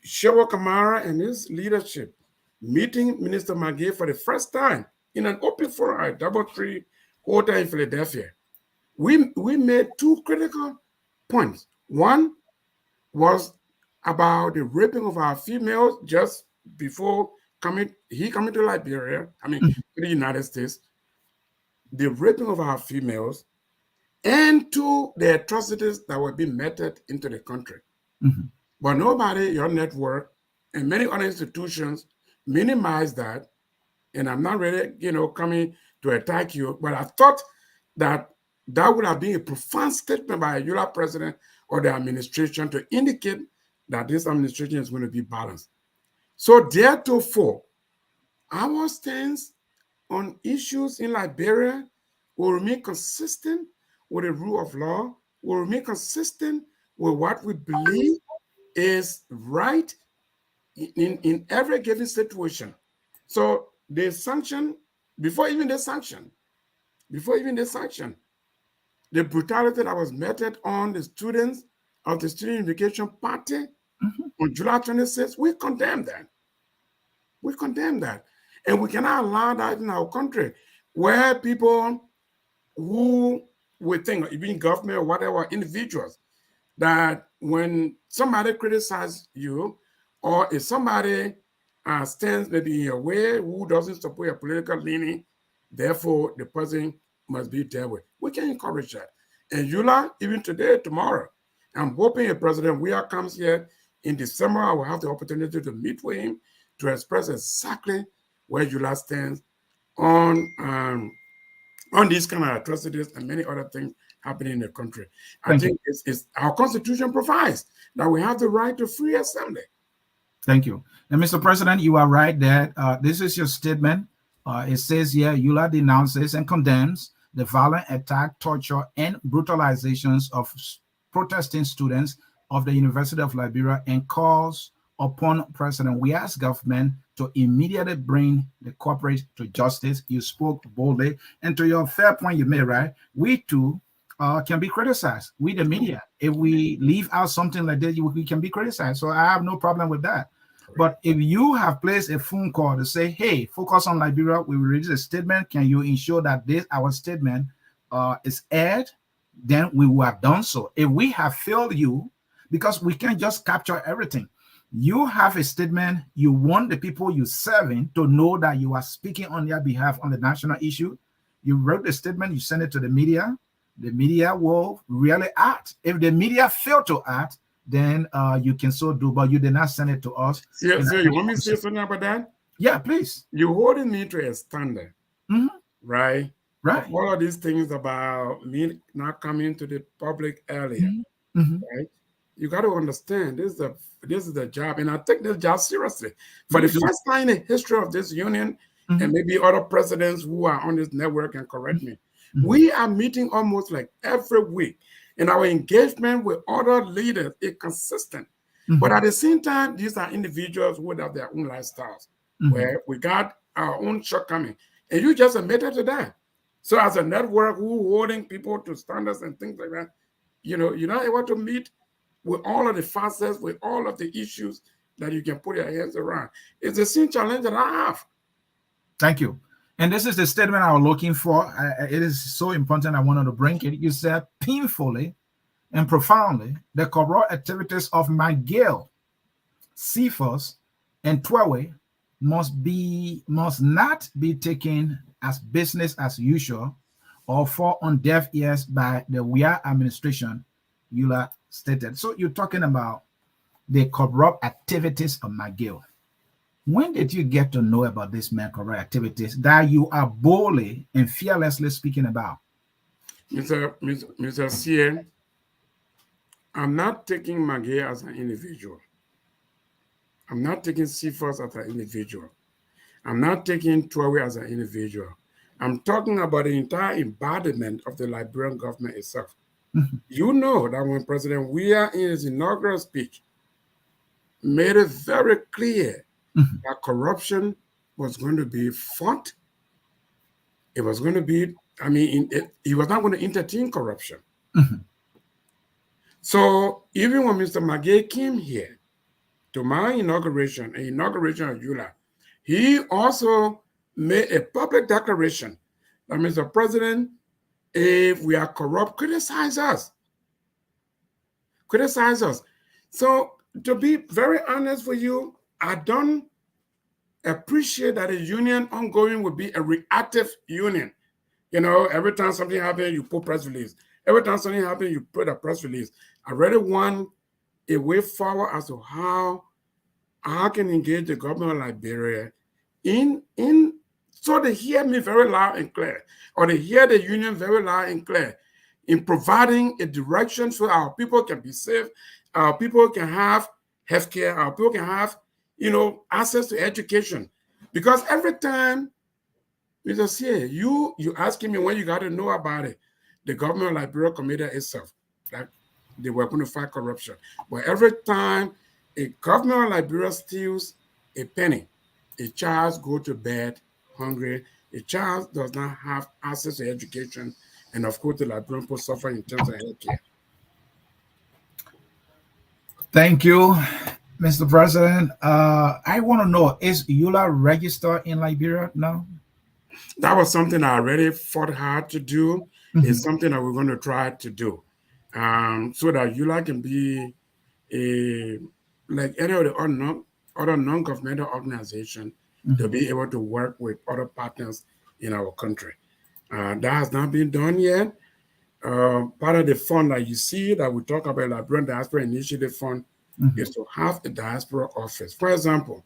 S2: Shiwoh Kamara and his leadership meeting Minister McGee for the first time in an open forum at DoubleTree Hotel in Philadelphia. We made two critical points. One was about the raping of our females just before coming to Liberia, to the United States, the raping of our females, and to the atrocities that were being meted into the country. But nobody, your network, and many other institutions minimize that. And I'm not really, coming to attack you, but I thought that would have been a profound statement by a ULAA president or the administration to indicate that this administration is going to be balanced. So therefore, our stance on issues in Liberia will remain consistent with the rule of law, will remain consistent with what we believe is right in every given situation. So the sanction, before even the sanction, the brutality that was meted on the students of the Student Unification Party on July 26th, we condemn that. We condemn that. And we cannot allow that in our country where people who we think, even government or whatever, individuals, that when somebody criticizes you or if somebody stands maybe in your way who doesn't support your political leaning, therefore the person must be dealt with. We can encourage that. And ULAA, even today, tomorrow, I'm hoping a president comes here in December. I will have the opportunity to meet with him to express exactly where ULAA stands on these kind of atrocities and many other things happening in the country. I think it's our Constitution provides that we have the right to free assembly.
S1: Thank you. And Mr. President, you are right that this is your statement. It says here, ULAA denounces and condemns the violent attack, torture, and brutalizations of protesting students of the University of Liberia and calls upon President, we ask government to immediately bring the culprit to justice. You spoke boldly, and to your fair point you made, right? We too can be criticized. We, the media, if we leave out something like this, we can be criticized. So I have no problem with that. But if you have placed a phone call to say, hey, focus on Liberia, we will release a statement, can you ensure that our statement is aired? Then we will have done so. If we have failed you, because we can't just capture everything. You have a statement, you want the people you're serving to know that you are speaking on their behalf on the national issue. You wrote the statement, you send it to the media will really act. If the media fail to act, then you can so do, but you did not send it to us.
S2: Yeah, so you want me to say something about that?
S1: Yeah, please.
S2: You're holding me to a standard, right?
S1: Right.
S2: All of these things about me not coming to the public earlier, right? You got to understand this is the job, and I take this job seriously. For the first time in the history of this union, and maybe other presidents who are on this network can correct me, we are meeting almost like every week, and our engagement with other leaders is consistent. But at the same time, these are individuals who have their own lifestyles, where we got our own shortcoming. And you just admitted to that. So as a network who holding people to standards and things like that, you're not able to meet with all of the facets, with all of the issues that you can put your hands around. It's the same challenge that I have.
S1: Thank you. And this is the statement I was looking for. It is so important. I wanted to bring it. You said painfully and profoundly, the corrupt activities of McGill, Cephas, and Twewe must not be taken as business as usual or fall on deaf ears by the ULAA administration, ULAA stated. So you're talking about the corrupt activities of McGill. When did you get to know about these corrupt activities that you are boldly and fearlessly speaking about?
S2: Mr. C, I'm not taking McGill as an individual. I'm not taking Cephas as an individual. I'm not taking Twewe as an individual. I'm talking about the entire embodiment of the Liberian government itself. You know that when President Weah in his inaugural speech made it very clear that corruption was going to be fought. It was going to be, he was not going to entertain corruption. So even when Mr. McGill came here to my inauguration of ULAA, he also made a public declaration that, Mr. President, if we are corrupt, criticize us. Criticize us. So to be very honest with you, I don't appreciate that a union ongoing would be a reactive union. Every time something happens, you put press release. Every time something happens, you put a press release. I really want a way forward as to how I can engage the government of Liberia so they hear me very loud and clear, or they hear the union very loud and clear in providing a direction so our people can be safe, our people can have healthcare, our people can have, access to education. Because every time, Mr. C, you asking me when you got to know about it, the government of Liberia committed itself that they were going to fight corruption. But every time a government of Liberia steals a penny, a child go to bed hungry, a child does not have access to education, and of course the Liberian people suffer in terms of healthcare.
S1: Thank you, Mr. President. I want to know, is ULAA registered in Liberia now?
S2: That was something I already fought hard to do. It's something that we're going to try to do, so that ULAA can be like any of the other non-governmental organization to be able to work with other partners in our country. That has not been done yet. Part of the fund that you see that we talk about, Liberian Diaspora Initiative Fund, is to have a diaspora office. For example,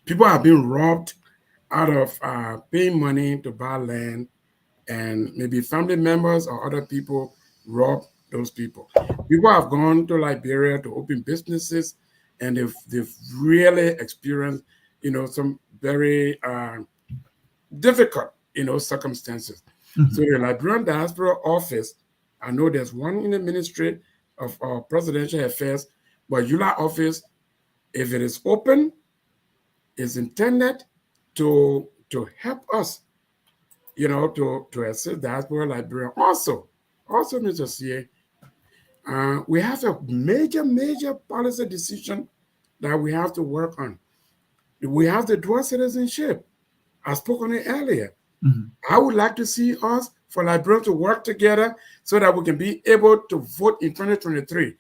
S2: people have been robbed out of paying money to buy land, and maybe family members or other people rob those people. People have gone to Liberia to open businesses, and they've really experienced, some very difficult, circumstances. So the Liberian Diaspora Office, I know there's one in the Ministry of Presidential Affairs, but ULAA office, if it is open, is intended to help us, to assist diaspora Liberia. Also, Mr. CA, we have a major policy decision that we have to work on. We have the dual citizenship. I spoke on it earlier. I would like to see us, for Liberians, to work together so that we can be able to vote in 2023.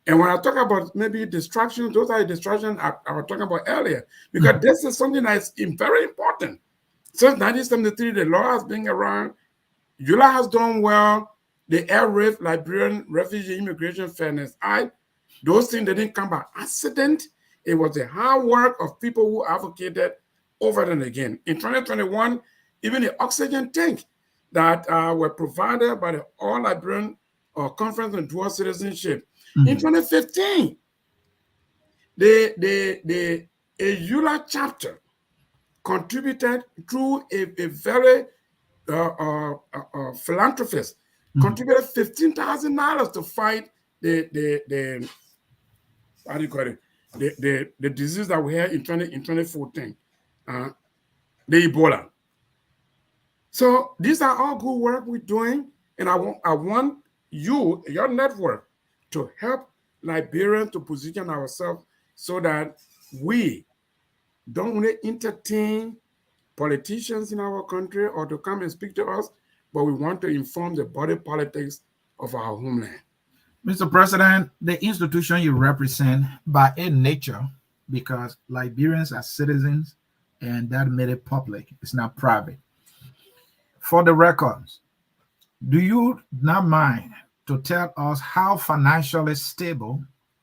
S2: And when I talk about maybe distractions, those are the distractions I was talking about earlier, because this is something that is very important. Since 1973, the law has been around. ULAA has done well. The LRIF, Liberian Refugee Immigration Fairness Act, those things didn't come by accident. It was the hard work of people who advocated over and again. In 2021, even the oxygen tank that were provided by the All Liberian Conference on Dual Citizenship. In 2015, the ULAA chapter contributed through a very philanthropist, contributed $15,000 to fight the how do you call it? The disease that we had in 2014, the Ebola. So these are all good work we're doing, and I want you, your network, to help Liberians to position ourselves so that we don't only entertain politicians in our country or to come and speak to us, but we want to inform the body politics of our homeland.
S1: Mr. President, the institution you represent by a nature, because Liberians are citizens and that made it public, it's not private. For the records, do you not mind to tell us how financially stable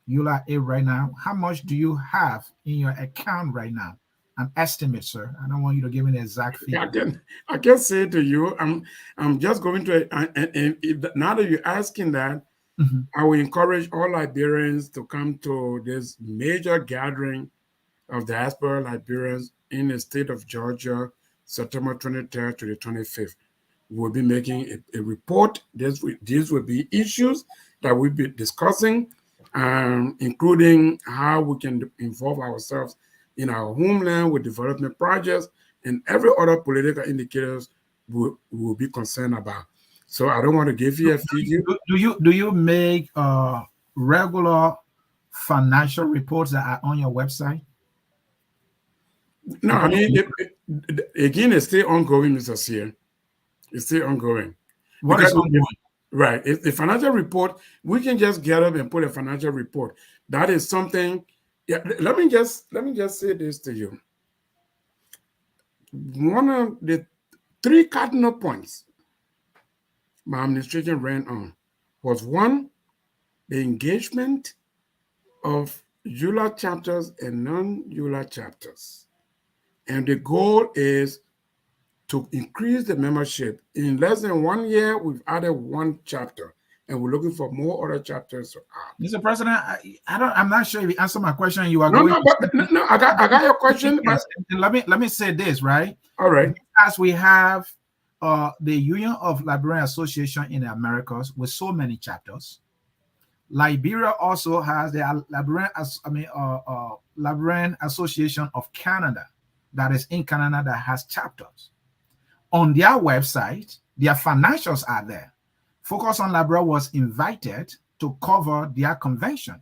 S1: ULAA right now? How much do you have in your account right now? An estimate, sir. I don't want you to give me the exact figure.
S2: I can say to you, I'm just going to, now that you're asking that, I will encourage all Liberians to come to this major gathering of diaspora Liberians in the state of Georgia, September 23rd to the 25th. We'll be making a report. These will be issues that we'll be discussing, including how we can involve ourselves in our homeland with development projects and every other political indicators we will be concerned about. So I don't want to give you a figure.
S1: Do you make regular financial reports that are on your website?
S2: No, I mean, again, it's still ongoing, Mr. Sear. It's still ongoing.
S1: What is ongoing?
S2: Right. If the financial report, we can just get up and put a financial report. That is something. Yeah. Let me just say this to you. One of the 3 cardinal points my administration ran on was, 1, the engagement of ULAA chapters and non-ULAA chapters. And the goal is to increase the membership. In less than 1 year, we've added 1 chapter, and we're looking for more other chapters to add.
S1: Mr. President, I'm not sure if you answered my question. You are
S2: no,
S1: going.
S2: No, I got your question.
S1: Yes. Let me say this, right?
S2: All right.
S1: As we have the Union of Liberian Association in the Americas with so many chapters, Liberia also has the Liberian Association of Canada that is in Canada that has chapters. On their website, their financials are there. Focus on Liberia was invited to cover their convention.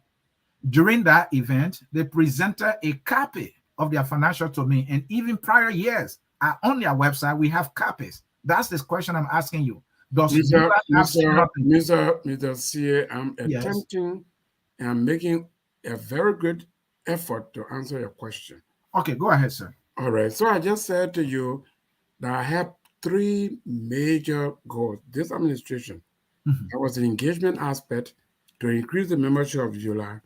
S1: During that event, they presented a copy of their financial to me, and even prior years are on their website. We have copies. That's this question I'm asking you. Does
S2: Mr. C, I'm attempting and I'm making a very good effort to answer your question.
S1: Okay, go ahead, sir.
S2: All right. So I just said to you that I have 3 major goals. This administration, that was the engagement aspect, to increase the membership of ULAA,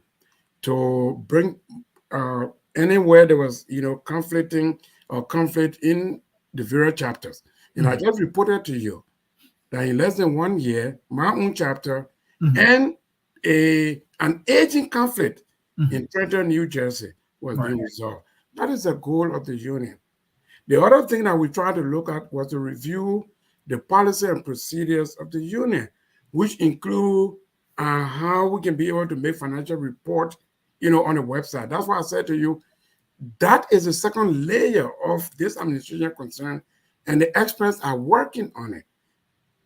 S2: to bring anywhere there was, conflict in the various chapters. And I just reported to you that in less than 1 year, my own chapter and an aging conflict in Trenton, New Jersey was being resolved. That is the goal of the union. The other thing that we tried to look at was to review the policy and procedures of the union, which include how we can be able to make financial report, on the website. That's why I said to you, that is the second layer of this administration concern, and the experts are working on it.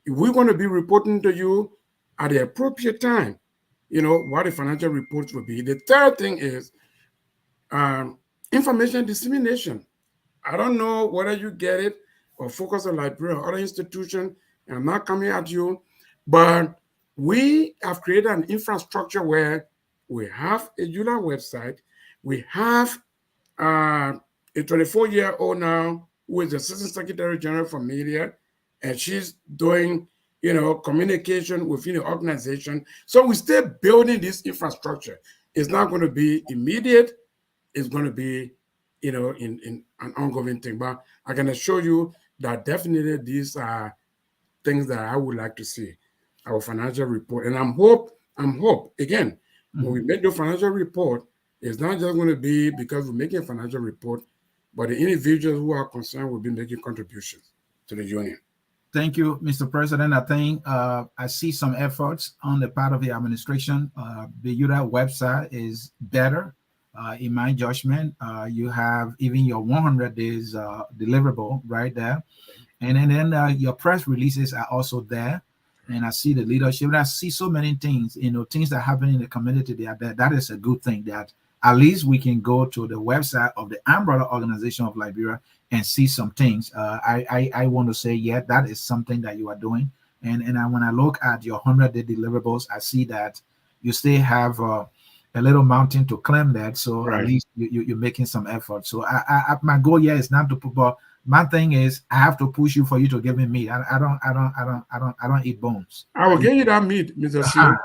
S2: We're going to be reporting to you at the appropriate time, what the financial reports will be. The third thing is information dissemination. I don't know whether you get it or focus on Liberia or other institutions. I'm not coming at you, but we have created an infrastructure where we have a ULAA website. We have a 24-year-old now who is the Assistant Secretary General for Media, and she's doing, communication within the organization. So we're still building this infrastructure. It's not going to be immediate. It's going to be, in an ongoing thing. But I can assure you that definitely these are things that I would like to see, our financial report. And I'm hope, again, when we make the financial report, it's not just going to be because we're making a financial report, but the individuals who are concerned will be making contributions to the union.
S1: Thank you, Mr. President. I think I see some efforts on the part of the administration. The ULAA website is better, in my judgment. You have even your 100 days deliverable right there. And then your press releases are also there. And I see the leadership. And I see so many things, things that happen in the community. That is a good thing, that at least we can go to the website of the umbrella organization of Liberia and see some things. I want to say, yeah, that is something that you are doing. And when I look at your 100-day deliverables, I see that you still have a little mountain to climb that. So at least you're making some effort. So my goal here is not to put, but my thing is I have to push you for you to give me meat. I don't eat bones.
S2: I will give you that meat, Mr. Shiwoh.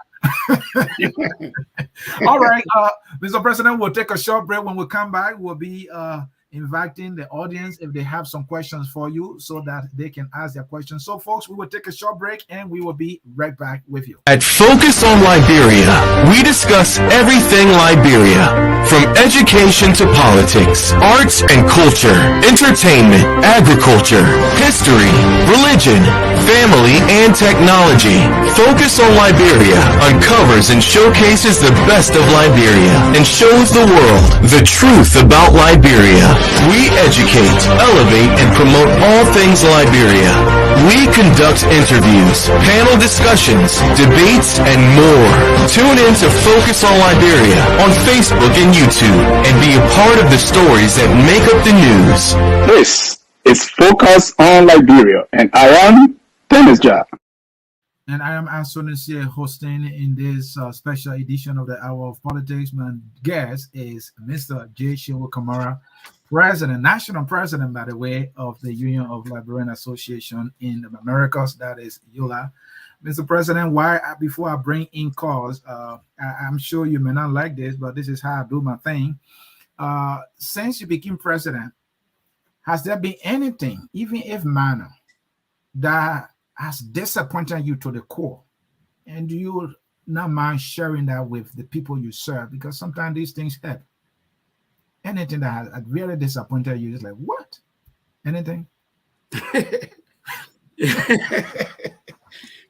S1: All right, Mr. President, we'll take a short break. When we come back, we'll be inviting the audience if they have some questions for you so that they can ask their questions. So, folks, we will take a short break and we will be right back with you.
S3: At Focus on Liberia, we discuss everything Liberia, from education to politics, arts and culture, entertainment, agriculture, history, religion, family, and technology. Focus on Liberia uncovers and showcases the best of Liberia and shows the world the truth about Liberia. We educate, elevate, and promote all things Liberia. We conduct interviews, panel discussions, debates, and more. Tune in to Focus on Liberia on Facebook and YouTube and be a part of the stories that make up the news.
S4: This is Focus on Liberia, and I am Dennis Jar.
S1: And I am Anthony here hosting in this special edition of the Hour of Politics. My guest is Mr. J. Shiwoh Kamara, President, National President, by the way, of the Union of Liberian Association in the Americas, that is ULAA. Mr. President, before I bring in calls, I'm sure you may not like this, but this is how I do my thing. Since you became president, has there been anything, even if minor, that has disappointed you to the core? And do you not mind sharing that with the people you serve? Because sometimes these things happen. Anything that has really disappointed you is like, what? Anything?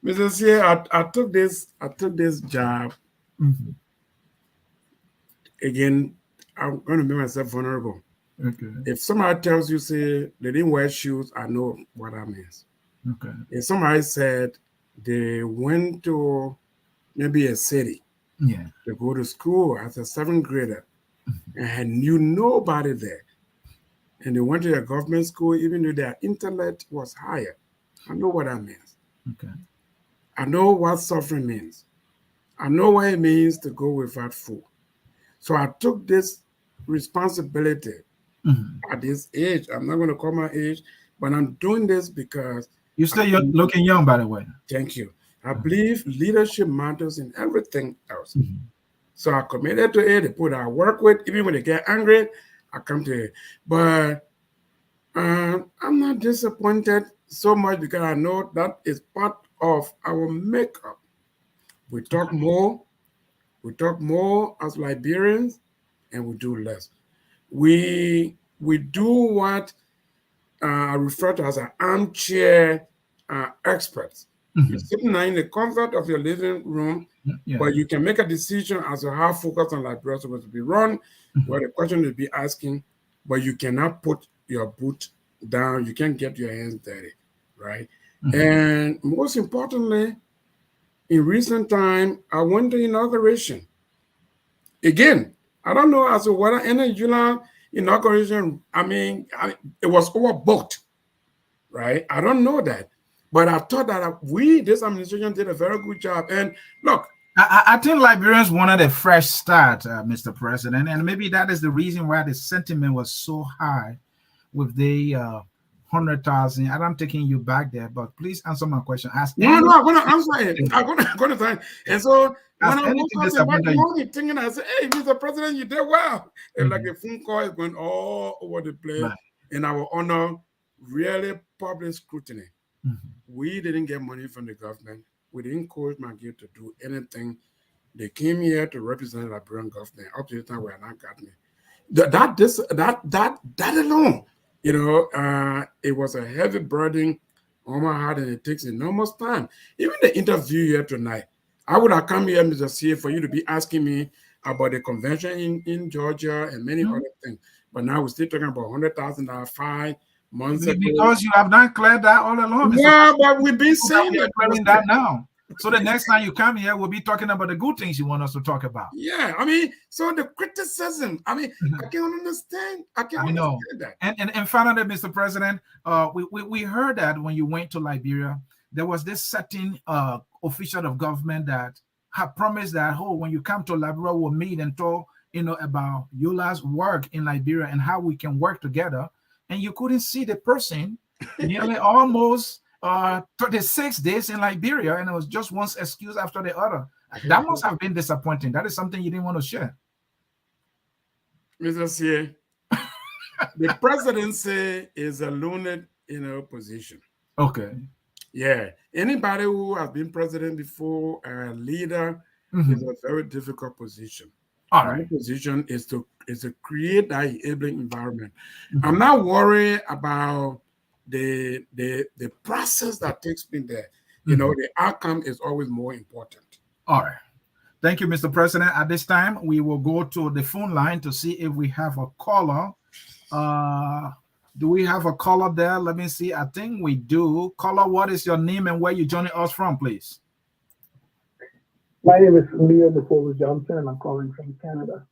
S2: Mr. C, I took this job.
S1: Mm-hmm.
S2: Again, I'm going to make myself vulnerable.
S1: Okay.
S2: If somebody tells you, say, they didn't wear shoes, I know what that means.
S1: Okay.
S2: If somebody said they went to maybe a city to go to school as a 7th grader, and knew nobody there, and they went to a government school even though their intellect was higher, I know what that means.
S1: Okay.
S2: I know what suffering means. I know what it means to go without food. So I took this responsibility at this age. I'm not going to call my age, but I'm doing this because
S1: you're still looking young, by the way.
S2: Thank you. I believe leadership matters in everything else. So I committed to it. The people I work with, even when they get angry, I come to it. But I'm not disappointed so much because I know that is part of our makeup. We talk more as Liberians, and we do less. We do what I refer to as an armchair experts. You're sitting there in the comfort of your living room, but you can make a decision as to how focused on Liberia is supposed to be run, what the question will be asking, but you cannot put your boot down. You can't get your hands dirty, right? And most importantly, in recent time, I went to inauguration. Again, I don't know as to whether any ULAA inauguration, it was overbooked, right? I don't know that. But I thought that this administration did a very good job. And look,
S1: I think Liberians wanted a fresh start, Mr. President, and maybe that is the reason why the sentiment was so high with the 100,000. I'm taking you back there, but please answer my question.
S2: I'm going to answer it. I'm going to try. And so when I was thinking, I said, hey, Mr. President, you did well. And like the phone call is going all over the place. And I will honor really public scrutiny. We didn't get money from the government. We didn't encourage my kid to do anything. They came here to represent the Liberian government. Up to the time we are not gotten it. That alone, it was a heavy burden Omaha, and it takes enormous time. Even the interview here tonight, I would have come here, Mr. CA, for you to be asking me about the convention in Georgia and many other things. But now we're still talking about $100,000 5 months ago.
S1: Because you have not cleared that all along.
S2: Yeah, but we've been saying
S1: we are clearing that now. So the next time you come here, we'll be talking about the good things you want us to talk about.
S2: Yeah, I mean, so the criticism, I mean, I can understand. I can understand that.
S1: And finally, Mr. President, we heard that when you went to Liberia, there was this certain official of government that had promised that, oh, when you come to Liberia, we'll meet and talk, about ULAA's work in Liberia and how we can work together. And you couldn't see the person nearly almost 36 days in Liberia, and it was just one excuse after the other. That must have been disappointing. That is something you didn't want to share.
S2: Mr. CA, the presidency is a loaned, position.
S1: Okay.
S2: Yeah. Anybody who has been president before, a leader, is a very difficult position.
S1: All right.
S2: The position is to create that enabling environment. I'm not worried about the process that takes place there. The outcome is always more important.
S1: All right. Thank you, Mr. President. At this time, we will go to the phone line to see if we have a caller. Do we have a caller there? Let me see. I think we do. Caller, what is your name and where you joining us from, please?
S5: My name is Leo Nicole Johnson, and I'm calling from Canada.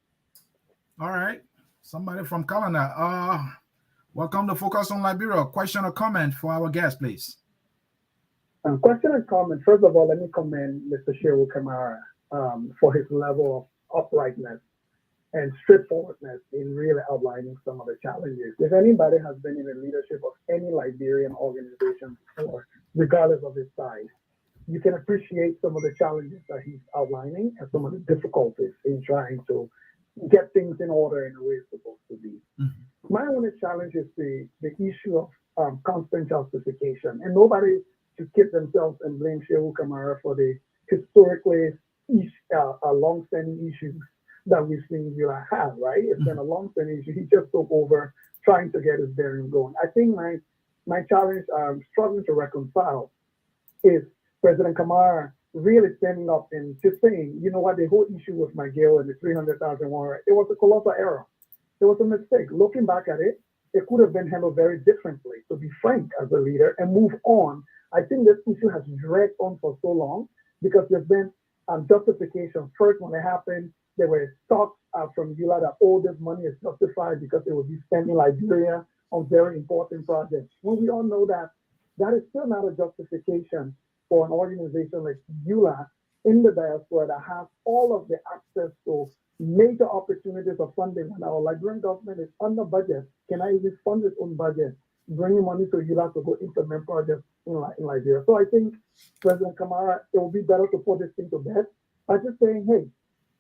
S1: All right. Somebody from Canada. Welcome to Focus on Liberia. Question or comment for our guest, please?
S5: Question and comment. First of all, let me commend Mr. Shiwoh Kamara for his level of uprightness and straightforwardness in really outlining some of the challenges. If anybody has been in the leadership of any Liberian organization before, regardless of his size, you can appreciate some of the challenges that he's outlining and some of the difficulties in trying to get things in order in the way it's supposed to be. My only challenge is the issue of constant justification. And nobody should kid themselves and blame Shiwoh Kamara for the historically long-standing issues that we've seen ULAA have, right? It's been a long-standing issue. He just took over trying to get his bearing going. I think my challenge I'm struggling to reconcile is President Kamara really standing up and just saying, you know what, the whole issue with McGill and the 300,000 warrant, it was a colossal error. It was a mistake. Looking back at it, it could have been handled very differently, to be frank, as a leader and move on. I think this issue has dragged on for so long because there's been justification. First, when it happened, there were talks from ULAA that all this money is justified because it would be spent in Liberia on very important projects. Well, we all know that that is still not a justification for an organization like ULAA in the diaspora that has all of the access to major opportunities of funding. When our Liberian government is under budget, can I even fund its own budget, bringing money to ULAA to go implement projects in Liberia? So I think President Kamara, it would be better to put this thing to bed by just saying, hey,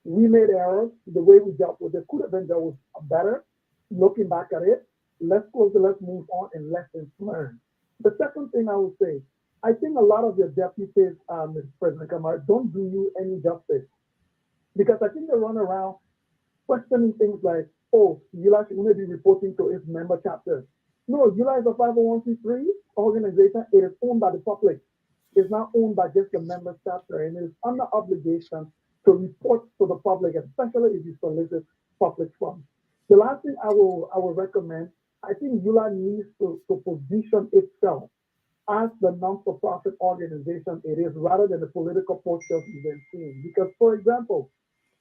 S5: we made errors. The way we dealt with it could have been dealt with better. Looking back at it, let's close it, let's move on, and lessons learned. The second thing I would say, I think a lot of your deputies, Mr. President Kamara, don't do you any justice. Because I think they run around questioning things like, oh, ULAA should only be reporting to its member chapters. No, ULAA is a 501c3 organization. It is owned by the public. It's not owned by just the member chapter, and it is under obligation to report to the public, especially if you solicit public funds. The last thing I will recommend, I think ULAA needs to position itself as the non-for-profit organization it is, rather than the political postures we've been seeing. Because, for example,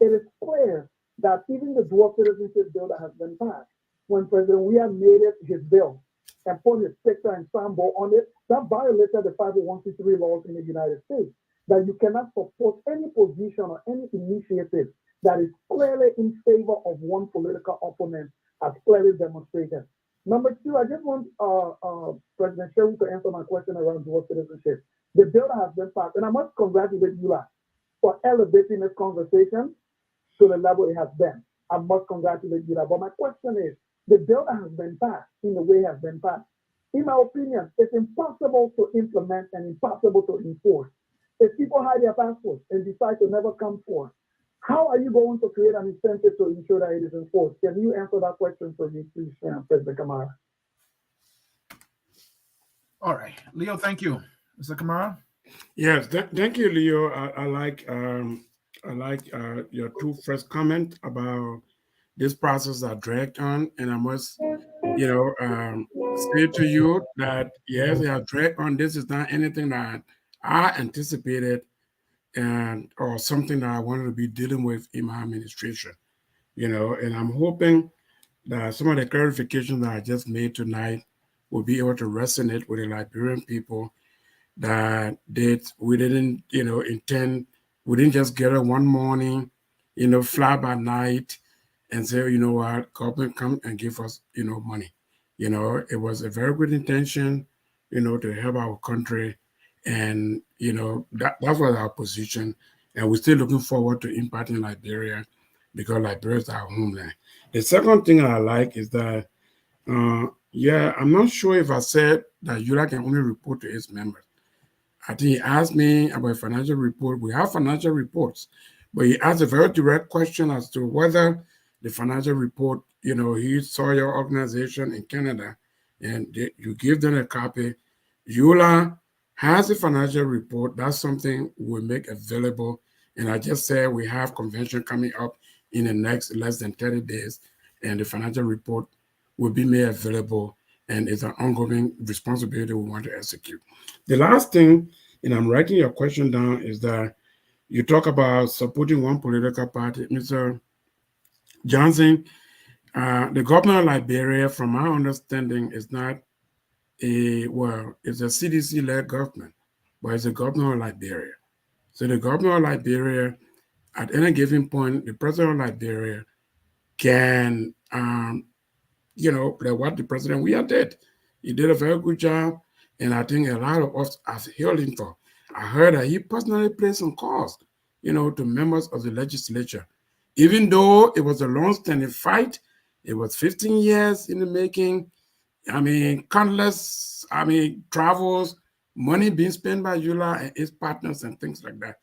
S5: it is clear that even the dual citizenship bill that has been passed, when President Weah made it his bill and put his picture and symbol on it, that violated the 501c3 laws in the United States, that you cannot support any position or any initiative that is clearly in favor of one political opponent, as clearly demonstrated. Number two, I just want President Shiwoh to answer my question around dual citizenship. The bill that has been passed, and I must congratulate ULAA for elevating this conversation to the level it has been. I must congratulate ULAA. But my question is, the bill that has been passed, in the way it has been passed, in my opinion, it's impossible to implement and impossible to enforce. If people hide their passports and decide to never come forth, how are you going to create an incentive to ensure that it is enforced? Can you answer that question for me, please, President Kamara?
S1: All right, Leo. Thank you, Mr. Kamara.
S2: Yes, thank you, Leo. I like your two first comment about this process that dragged on, and I must, say to you that yes, it has dragged on. This is not anything that I anticipated, and or something that I wanted to be dealing with in my administration. And I'm hoping that some of the clarifications that I just made tonight will be able to resonate with the Liberian people that we didn't intend, we didn't just get up one morning, fly by night and say, you know what, government come and give us money. It was a very good intention, to help our country, and that was our position, and we're still looking forward to impacting Liberia, because Liberia is our homeland. The second thing I like is that yeah, I'm not sure if I said that ULAA can only report to its members. I think he asked me about a financial report. We have financial reports, but he asked a very direct question as to whether the financial report, he saw your organization in Canada and you give them a copy. ULAA has a financial report. That's something we'll make available. And I just said we have convention coming up in the next less than 30 days, and the financial report will be made available, and it's an ongoing responsibility we want to execute. The last thing, and I'm writing your question down, is that you talk about supporting one political party. Mr. Johnson, the governor of Liberia, from my understanding, is not it's a CDC-led government, but it's the governor of Liberia. So the governor of Liberia, at any given point, the president of Liberia can, what the president we did. He did a very good job, and I think a lot of us have hailed him for. I heard that he personally played some calls, to members of the legislature. Even though it was a long-standing fight, it was 15 years in the making. I mean, countless, travels, money being spent by ULAA and its partners and things like that.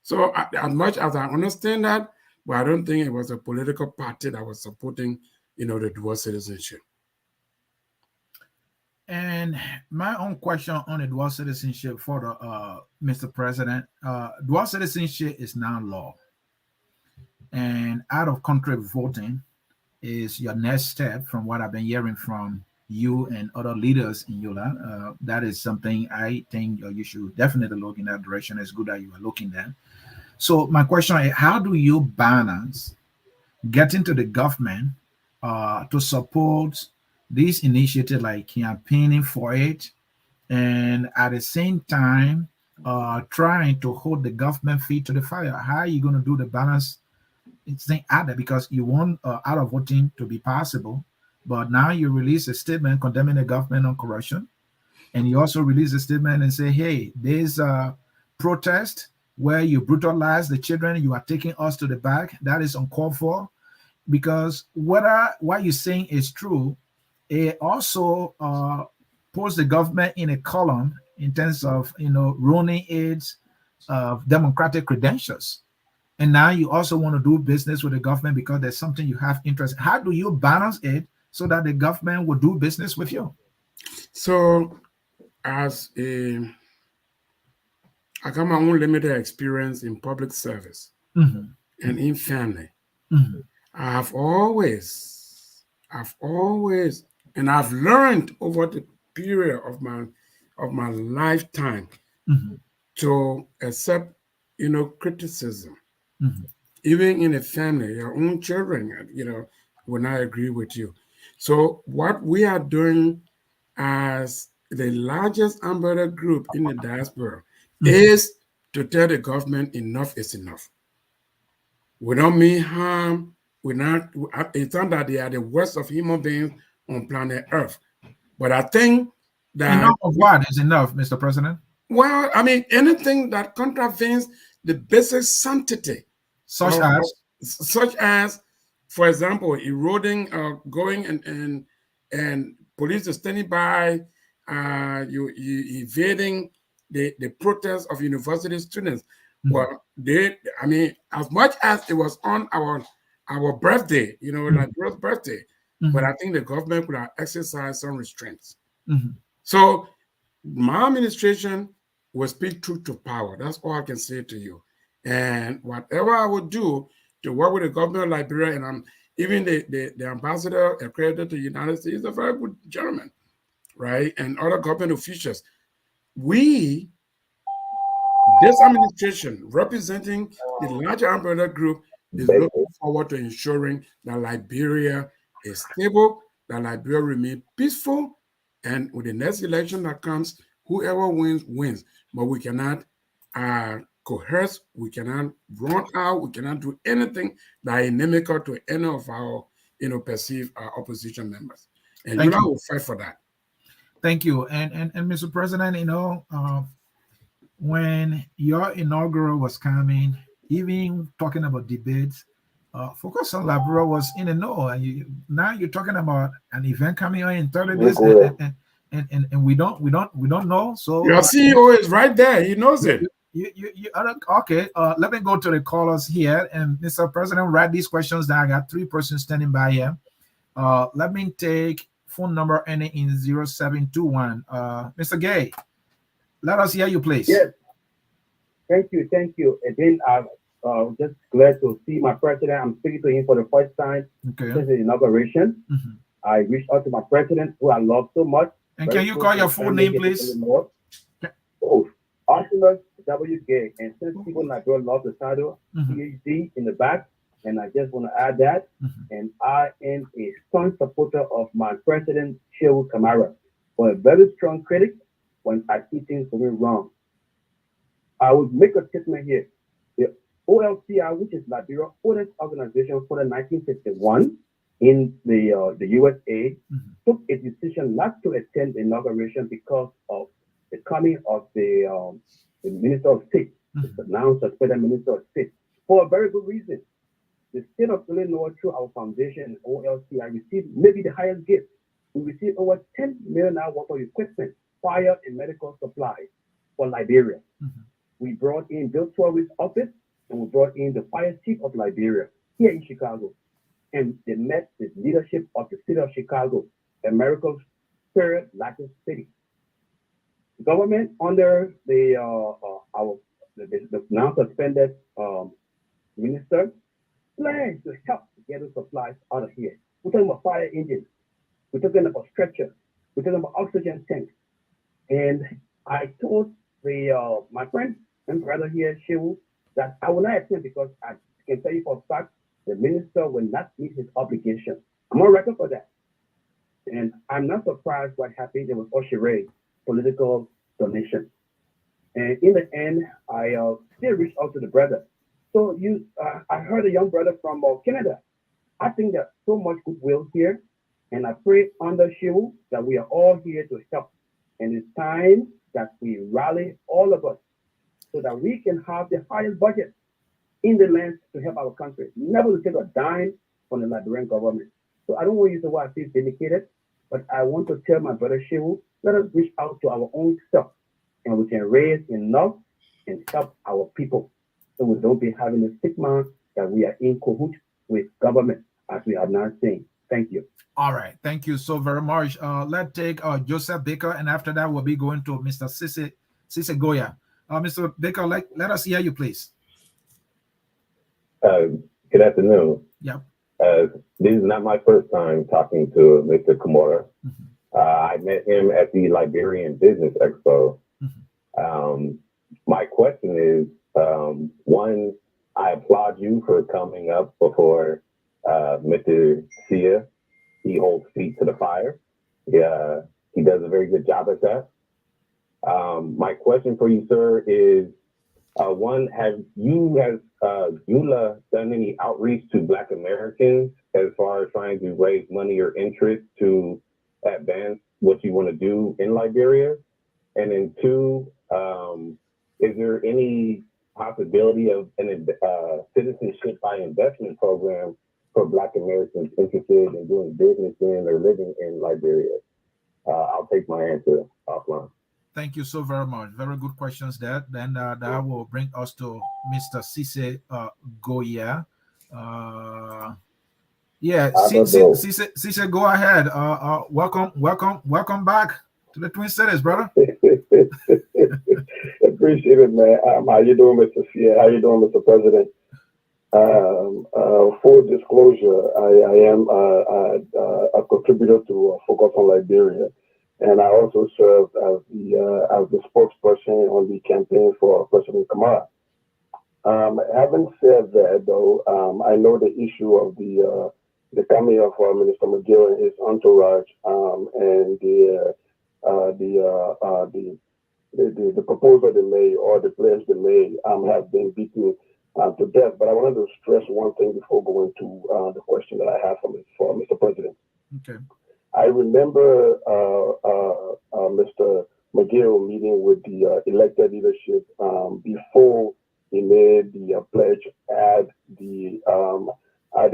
S2: So as much as I understand that, but I don't think it was a political party that was supporting, the dual citizenship.
S1: And my own question on the dual citizenship for the Mr. President, dual citizenship is now law, and out of country voting is your next step. From what I've been hearing from you and other leaders in ULAA, that is something I think you should definitely look in that direction. It's good that you are looking there. So my question is, how do you balance getting to the government to support this initiative, like campaigning for it, and at the same time trying to hold the government feet to the fire? How are you going to do the balance? It's not out there because you want out of voting to be possible, but now you release a statement condemning the government on corruption, and you also release a statement and say, hey, there's a protest where you brutalize the children, you are taking us to the back. That is uncalled for, because whether what you're saying is true, it also puts the government in a column in terms of ruining its democratic credentials. And now you also want to do business with the government because there's something you have interest in. How do you balance it so that the government will do business with you?
S2: So, I got my own limited experience in public service and in family. I've always, and I've learned over the period of my lifetime to accept, criticism. Even in a family, your own children, will not agree with you. So what we are doing as the largest umbrella group in the diaspora is to tell the government enough is enough. We don't mean harm. It's not that they are the worst of human beings on planet Earth. But I think that
S1: enough of what is enough, Mr. President?
S2: Well, anything that contravenes the basic sanctity,
S1: such
S2: as, for example, eroding, going and police are standing by, you evading the protest of university students. Well, as much as it was on our birthday, like Rose birthday, but I think the government could have exercised some restraints. So my administration will speak truth to power. That's all I can say to you. And whatever I would do to work with the government of Liberia, and I'm even the ambassador accredited to the United States, is a very good gentleman, right? And other government officials. This administration, representing the larger umbrella group, is looking forward to ensuring that Liberia is stable, that Liberia remains peaceful, and with the next election that comes, whoever wins, wins. But we cannot coerce, we cannot run out, we cannot do anything that is inimical to any of our, perceived opposition members. And ULAA will fight for that.
S1: Thank you. And Mr. President, when your inaugural was coming, even talking about debates, Focus on Liberia was in the know. And now you're talking about an event coming on in 30 days, and we don't know. So
S2: your CEO is right there. He knows it.
S1: Okay. Let me go to the callers here, and Mr. President, write these questions down. I got 3 persons standing by here. Let me take phone number ending in 0721. Mr. Gay, let us hear you, please.
S6: Yes. Thank you. Again, I'm just glad to see my president. I'm speaking to him for the first time since the inauguration.
S1: Mm-hmm.
S6: I reached out to my president, who I love so much.
S1: And can you call your full name, please?
S6: Oh, Arsenal W. Gay. And since people in Liberia love the title, PhD in the back, and I just want to add that. And I am a strong supporter of my president, Shiwoh Kamara, but a very strong critic when I see things going wrong. I would make a statement here. The OLCI, which is Liberia's oldest organization for the 1951 in the USA, took a decision not to attend the inauguration because of the coming of the Minister of State, the now suspended Minister of State, for a very good reason. The state of Illinois, through our foundation and OLCI, received maybe the highest gift. We received over $10 million worth of equipment, fire and medical supplies for Liberia. We brought in Bill Torres' office, and we brought in the fire chief of Liberia here in Chicago. And they met the leadership of the city of Chicago, America's third largest city. The government, under the now suspended minister, plans to help get the supplies out of here. We're talking about fire engines. We're talking about stretchers. We're talking about oxygen tanks. And I told my friend and brother here, Shiwoh, that I will not attend because I can tell you for a fact the minister will not meet his obligation. I'm on record for that. And I'm not surprised what happened. There was Oshire's political donation. And in the end, I still reached out to the brother. So I heard a young brother from Canada. I think there's so much goodwill here. And I pray under Shiwoh that we are all here to help. And it's time that we rally all of us so that we can have the highest budget in the land to help our country. Never to take a dime from the Liberian government. So I don't want to use the word I feel vindicated, but I want to tell my brother Shiwoh, let us reach out to our own self and we can raise enough and help our people so we don't be having the stigma that we are in cahoots with government, as we are now saying. Thank you.
S1: All right. Thank you so very much. Let's take Joseph Baker, and after that, we'll be going to Mr. Sise Goya. Mr. Baker, let us hear you, please.
S7: Good afternoon.
S1: Yep.
S7: This is not my first time talking to Mr. Kamara. I met him at the Liberian Business Expo. My question is, one, I applaud you for coming up before Mr. Sia. He holds feet to the fire. Yeah, he does a very good job at that. My question for you, sir, is one, have ULAA done any outreach to Black Americans as far as trying to raise money or interest to advance what you want to do in Liberia? And then two, is there any possibility of a citizenship by investment program for Black Americans interested in doing business in or living in Liberia? I'll take my answer offline.
S1: Thank you so very much. Very good questions there. Then that will bring us to Mr. Sise Goya. Sise, go ahead. Welcome back to the Twin Cities, brother.
S8: Appreciate it, man. How you doing, Mr. Cia? How you doing, Mr. President? Full disclosure, I am a contributor to Focus on Liberia, and I also served as the spokesperson on the campaign for President Kamara. Having said that, though, I know the issue of the coming of Minister McGill and his entourage, and the proposal they made or the pledge they made have been beaten to death. But I wanted to stress one thing before going to the question that I have for Mr. President.
S1: Okay.
S8: I remember Mr. McGill meeting with the elected leadership before he made the pledge at the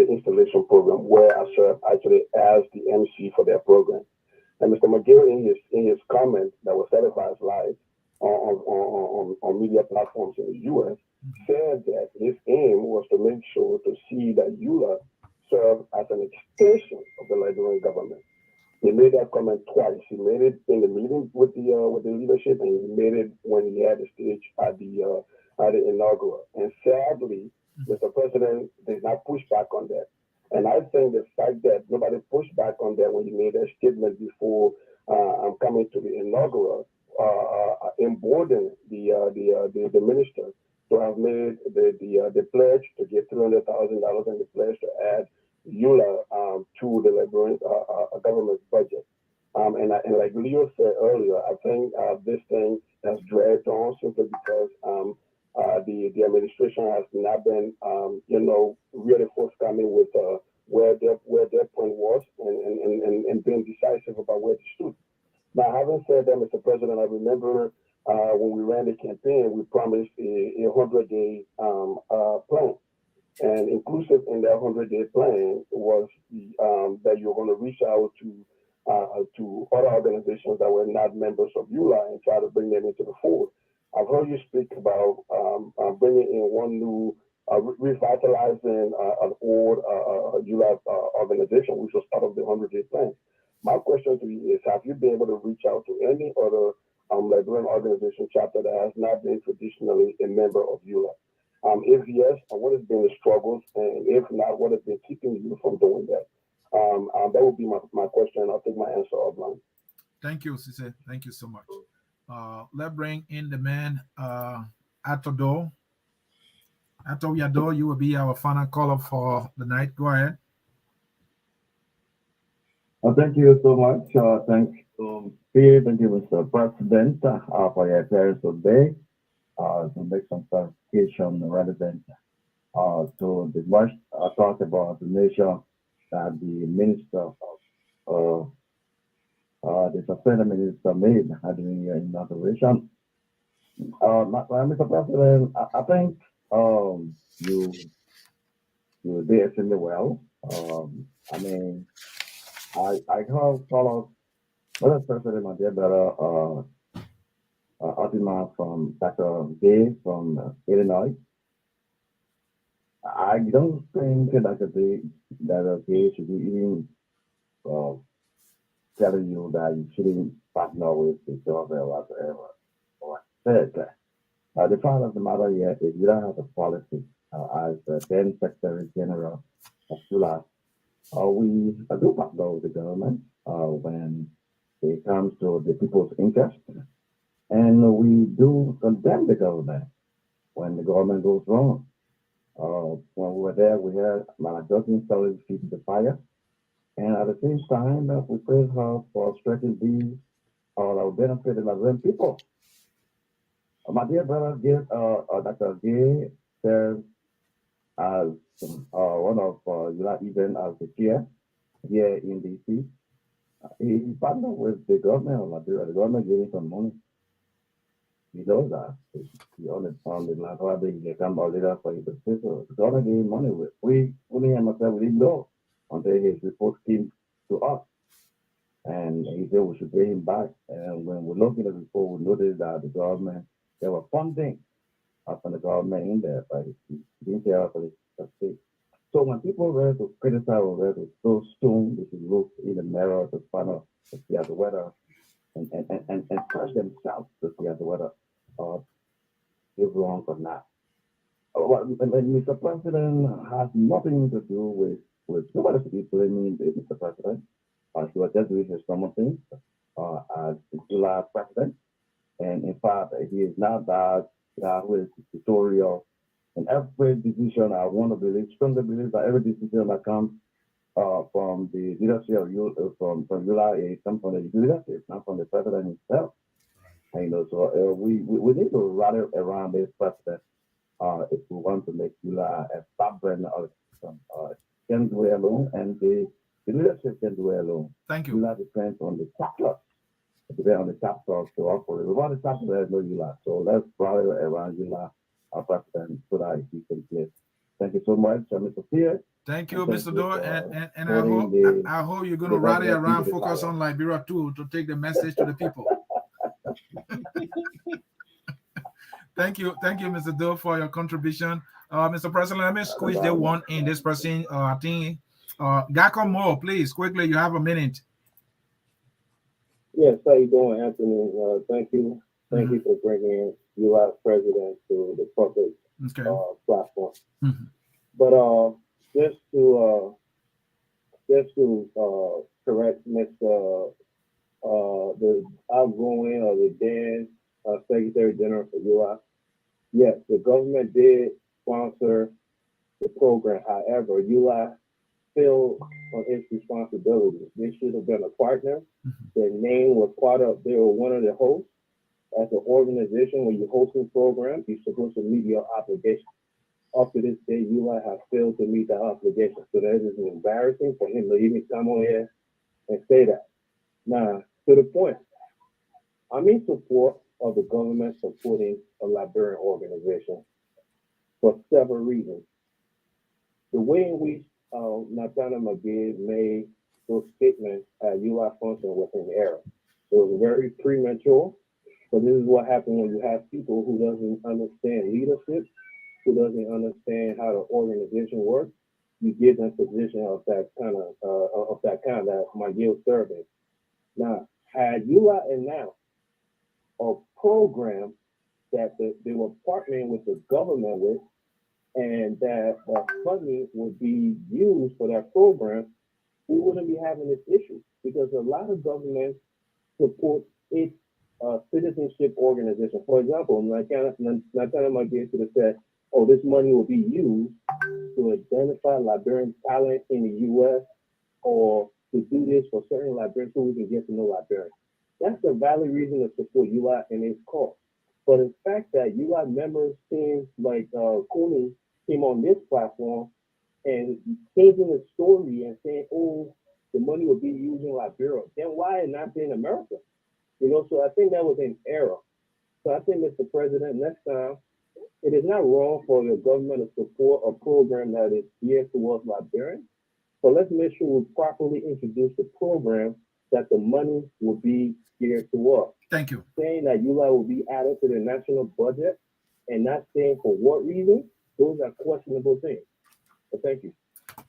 S8: installation program, where I served actually as the MC for their program. And Mr. McGill, in his comment that was televised live on media platforms in the U.S., said that his aim was to make sure to see that ULAA served as an extension of the Liberian government. He made that comment twice. He made it in the meeting with the leadership, and he made it when he had the stage at the inaugural. And sadly, Mr. President did not push back on that. And I think the fact that nobody pushed back on that when he made that statement before coming to the inaugural emboldened the minister to have made the pledge to give $300,000 and the pledge to add ULAA to the Liberian government's budget. And like Leo said earlier, I think this thing has dragged on simply because the administration has not been, really forthcoming with where their point was and being decisive about where they stood. Now, having said that, Mr. President, I remember when we ran the campaign, we promised a 100-day plan. And inclusive in that 100-day plan was that you're going to reach out to other organizations that were not members of ULAA and try to bring them into the fold. I've heard you speak about bringing in one new, revitalizing an old ULAA organization, which was part of the 100-day plan. My question to you is, have you been able to reach out to any other Liberian organization chapter that has not been traditionally a member of ULAA? If yes, what has been the struggles? And if not, what has been keeping you from doing that? That would be my question. I'll take my answer offline.
S1: Thank you, Sise. Thank you so much. Let's bring in the man, Atodo. Ato Yado, you will be our final caller for the night. Go ahead.
S9: Thank you so much. Thanks to Pierre. Thank you, Mr. President, for your appearance today to make some clarification relevant to the much talk about the nation that the minister of the suspended minister made during your inauguration. Mr. President, I think you did extremely well. I mean, I call Vice President my dear brother Otima from Dr. Gay from Illinois. I don't think that Gay should be even telling you that you shouldn't partner with the job or whatever. Or said the fact of the matter here is you don't have a policy as the then Secretary General of ULAA. We do partner with the government when it comes to the people's interest, and we do condemn the government when the government goes wrong. When we were there, we had Malajokin solid feet to the fire, and at the same time, we praise her for stretching these that will benefit the Liberian people. My dear brother, Dr. Gay serves as one of ULAA even as the chair here in DC. He partnered with the government of Liberia. The government gave him some money. He knows that. He on the land, he come out later for his so the government gave him money. We only and myself, we didn't know until his report came to us. And he said we should pay him back. And when we looked at the report, we noticed that the government, they were funding from the government in there, but he didn't care for the state. So when people were to criticize or were to throw stone, they should look in the mirror to find out if they have the weather and search themselves to see as whether they're wrong or not. Mr. President has nothing to do with nobody should be blaming Mr. President. He was just doing his normal thing as the July president. And in fact, he is not that who is dictatorial. And every decision, I want to believe, strongly believe that every decision that comes from the leadership of from ULAA comes from the leadership, not from the president himself. And, so we need to rally around this president if we want to make ULAA a vibrant organization. Can do it alone, and the leadership can do it alone.
S1: Thank you.
S9: ULAA depends on the chapter. It depends on the chapter to operate. Without the chapter, there's no ULAA. So let's rally around ULAA, our president, so that he can play. Thank you so much, Mr. Pierre.
S1: Thank you, Mr. Doe, and I hope you're going to rally around, focus on Liberia too, to take the message to the people. Thank you, Mr. Doe, for your contribution. Mr. President, let me squeeze the one in. This person, I think, Gako Mo, please, quickly, you have a minute.
S10: Yes, how you doing, Anthony? Thank you. Thank you for bringing U.S. president to the public platform. But just to correct Mr. the outgoing or the then Secretary General for U.S. Yes, the government did sponsor the program. However, U.S. failed on its responsibility. They should have been a partner. Their name was they were one of the hosts. As an organization, when you're hosting programs, you're supposed to meet your obligation. Up to this day, UI has failed to meet that obligation. So that is embarrassing for him to even come on here and say that. Now, to the point, I'm in support of the government supporting a Liberian organization for several reasons. The way in which Nathaniel McGee made those statements at UI function was in error. It was very premature. So this is what happens when you have people who doesn't understand leadership, who doesn't understand how the organization works. You give them position of that kind that McGee served in. Now, had UI announced a program that they were partnering with the government with, and that funding would be used for that program, we wouldn't be having this issue, because a lot of governments support its citizenship organization. For example, Nathaniel McGee could have said, oh, this money will be used to identify Liberian talent in the U.S. or to do this for certain Liberians so we can get to know Liberians. That's a valid reason to support UI and its cause. But the fact that UI members, things like Cooney, came on this platform and changing the story and saying, oh, the money will be used in Liberia, then why not in America? So I think that was an error. So I think, Mr. President, next time, it is not wrong for the government to support a program that is geared towards Liberians, but let's make sure we properly introduce the program that the money will be geared towards.
S1: Thank you.
S10: Saying that UI will be added to the national budget and not saying for what reason, those are questionable things. But thank you.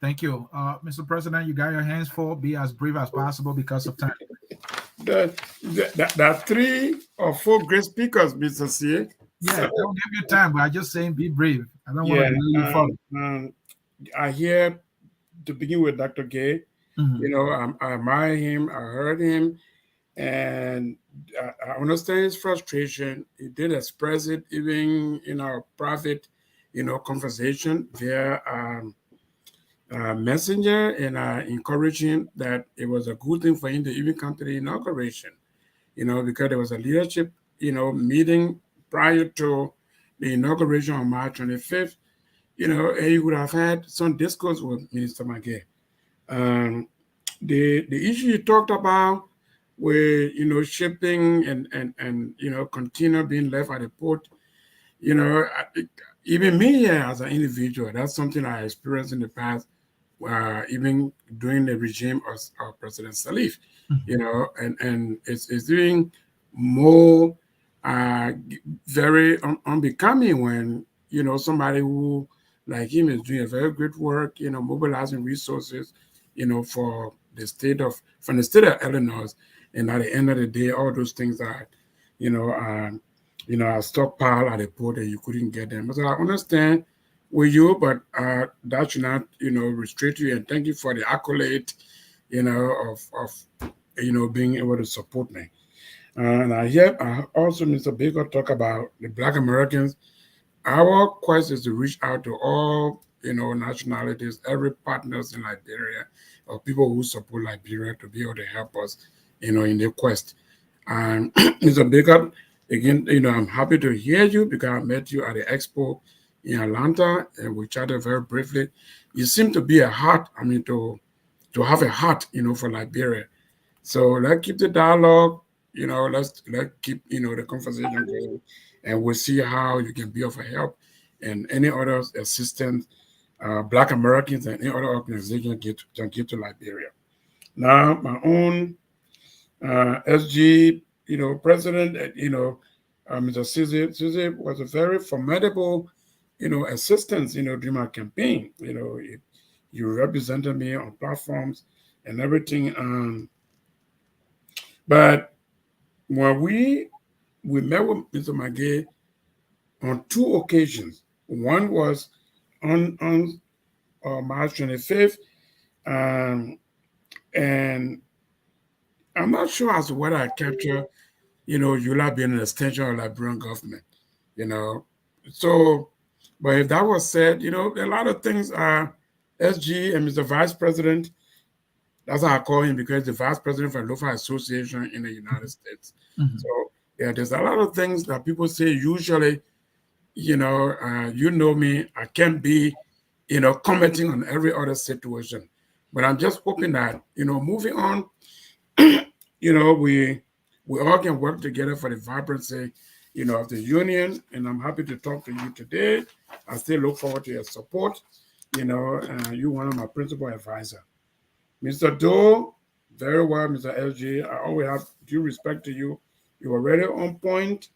S1: Thank you. Mr. President, you got your hands full. Be as brief as possible because of time.
S2: There are 3 or 4 great speakers, Mr. C.
S1: Yeah, I don't give you time, but I'm just saying be brave. I don't want to leave you follow.
S2: I hear, to begin with, Dr. Gay. I admire him. I heard him. And I understand his frustration. He did express it even in our private, conversation via messenger, and I encouraged him that it was a good thing for him to even come to the inauguration, because there was a leadership, meeting prior to the inauguration on March 25th, and he would have had some discourse with Minister McGee. The issue you talked about with, shipping and container being left at the port, even me as an individual, that's something I experienced in the past, even during the regime of President Salif, and it's doing more very unbecoming when, somebody who like him is doing a very good work, mobilizing resources, from the state of Illinois, And at the end of the day, all those things are, are stockpiled at the port and you couldn't get them. So I understand with you, but that should not, restrict you. And thank you for the accolade, of being able to support me. And I also, Mr. Baker, talk about the Black Americans. Our quest is to reach out to all, nationalities, every partners in Liberia, or people who support Liberia to be able to help us, in their quest. And Mr. Baker, again, I'm happy to hear you because I met you at the expo in Atlanta and we chatted very briefly. You seem to be a heart, to have a heart, for Liberia. So let's keep the dialogue, let's keep, the conversation going, and we'll see how you can be of help and any other assistance Black Americans and any other organization can give to Liberia. Now, my own SG, president, Mr. Susie was a very formidable, assistance, during my campaign. You represented me on platforms and everything. But when we met with Mr. McGay on 2 occasions. One was on March 25th, and I'm not sure as to whether I capture, ULAA being an extension of Liberian government, So, but if that was said, a lot of things are SG and Mr. Vice President. That's how I call him because the Vice President for Lofa Association in the United States.
S1: Mm-hmm.
S2: So, yeah, there's a lot of things that people say usually, you know me, I can't be, commenting on every other situation. But I'm just hoping that, moving on, we all can work together for the vibrancy, of the union. And I'm happy to talk to you today. I still look forward to your support. You're one of my principal advisors. Mr. Doe, very well, Mr. LG. I always have due respect to you. You are really on point.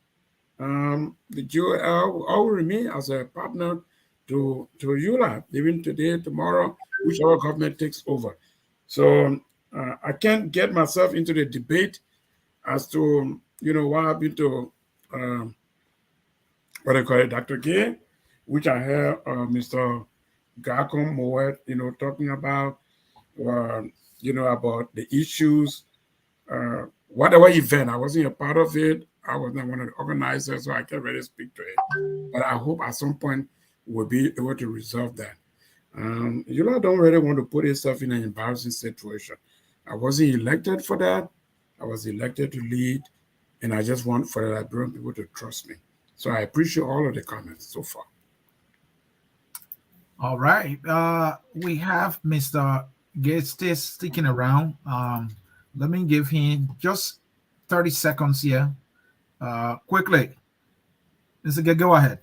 S2: The GOL will always remain as a partner to ULAA, even today, tomorrow, whichever government takes over. So I can't get myself into the debate as to, what happened to, what do you call it, Dr. Gay, which I heard Mr. Gakom Moet, talking about, about the issues, whatever event. I wasn't a part of it. I was not one of the organizers, so I can't really speak to it. But I hope at some point we'll be able to resolve that. Don't really want to put itself in an embarrassing situation. I wasn't elected for that. I was elected to lead, and I just want for the Liberian people to trust me. So I appreciate all of the comments so far.
S1: All right. We have Mr. Gates sticking around. Let me give him just 30 seconds here. Quickly. Mr. Gates, go ahead.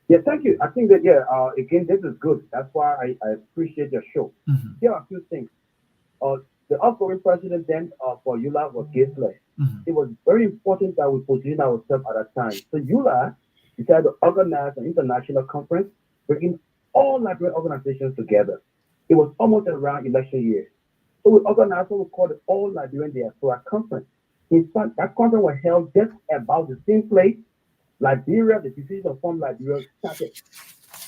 S6: Yeah, thank you. I think that, again, this is good. That's why I appreciate your show.
S1: Mm-hmm.
S6: Here are a few things. The outgoing president then for ULAA was Gisler.
S1: Mm-hmm.
S6: It was very important that we position ourselves at that time. So ULAA decided to organize an international conference, bringing all Liberian organizations together. It was almost around election year. So we organized what we called the All Liberian Diaspora Conference. In fact, that conference was held just about the same place. Liberia, the decision to form Liberia started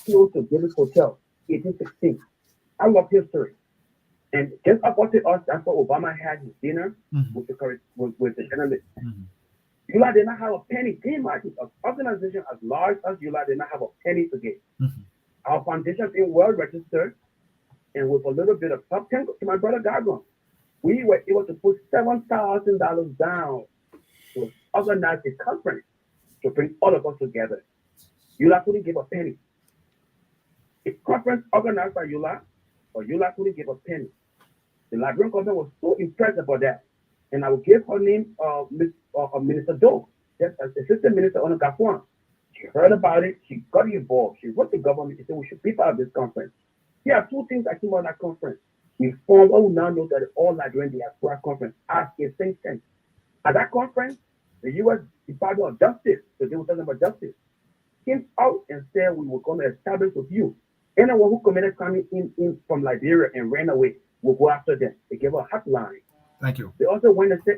S6: close to Davis Hotel, 1816. I love history. And just opposite us, that's where Obama had his dinner with the journalists.
S1: Mm-hmm.
S6: ULAA did not have a penny. Can you imagine an organization as large as ULAA did not have a penny to give?
S1: Mm-hmm.
S6: Our foundation being well registered and with a little bit of top 10 to my brother Gargon, we were able to put $7,000 down to organize a conference to bring all of us together. ULAA couldn't give a penny. A conference organized by ULAA, or ULAA couldn't give a penny. The Liberian government was so impressed about that. And I will give her name, Minister Doe, just as Assistant Minister on Gafuan. She heard about it. She got involved. She wrote to the government. She said, we should be part of this conference. Here are 2 things that came out of that conference. We formed what we now know that the All Liberian Diaspora Conference as a think tank. At that conference, the U.S. Department of Justice, so they were talking about justice, came out and said we were going to establish with you. Anyone who committed crime in from Liberia and ran away, will go after them. They gave a hotline.
S1: Thank you.
S6: They also went and said,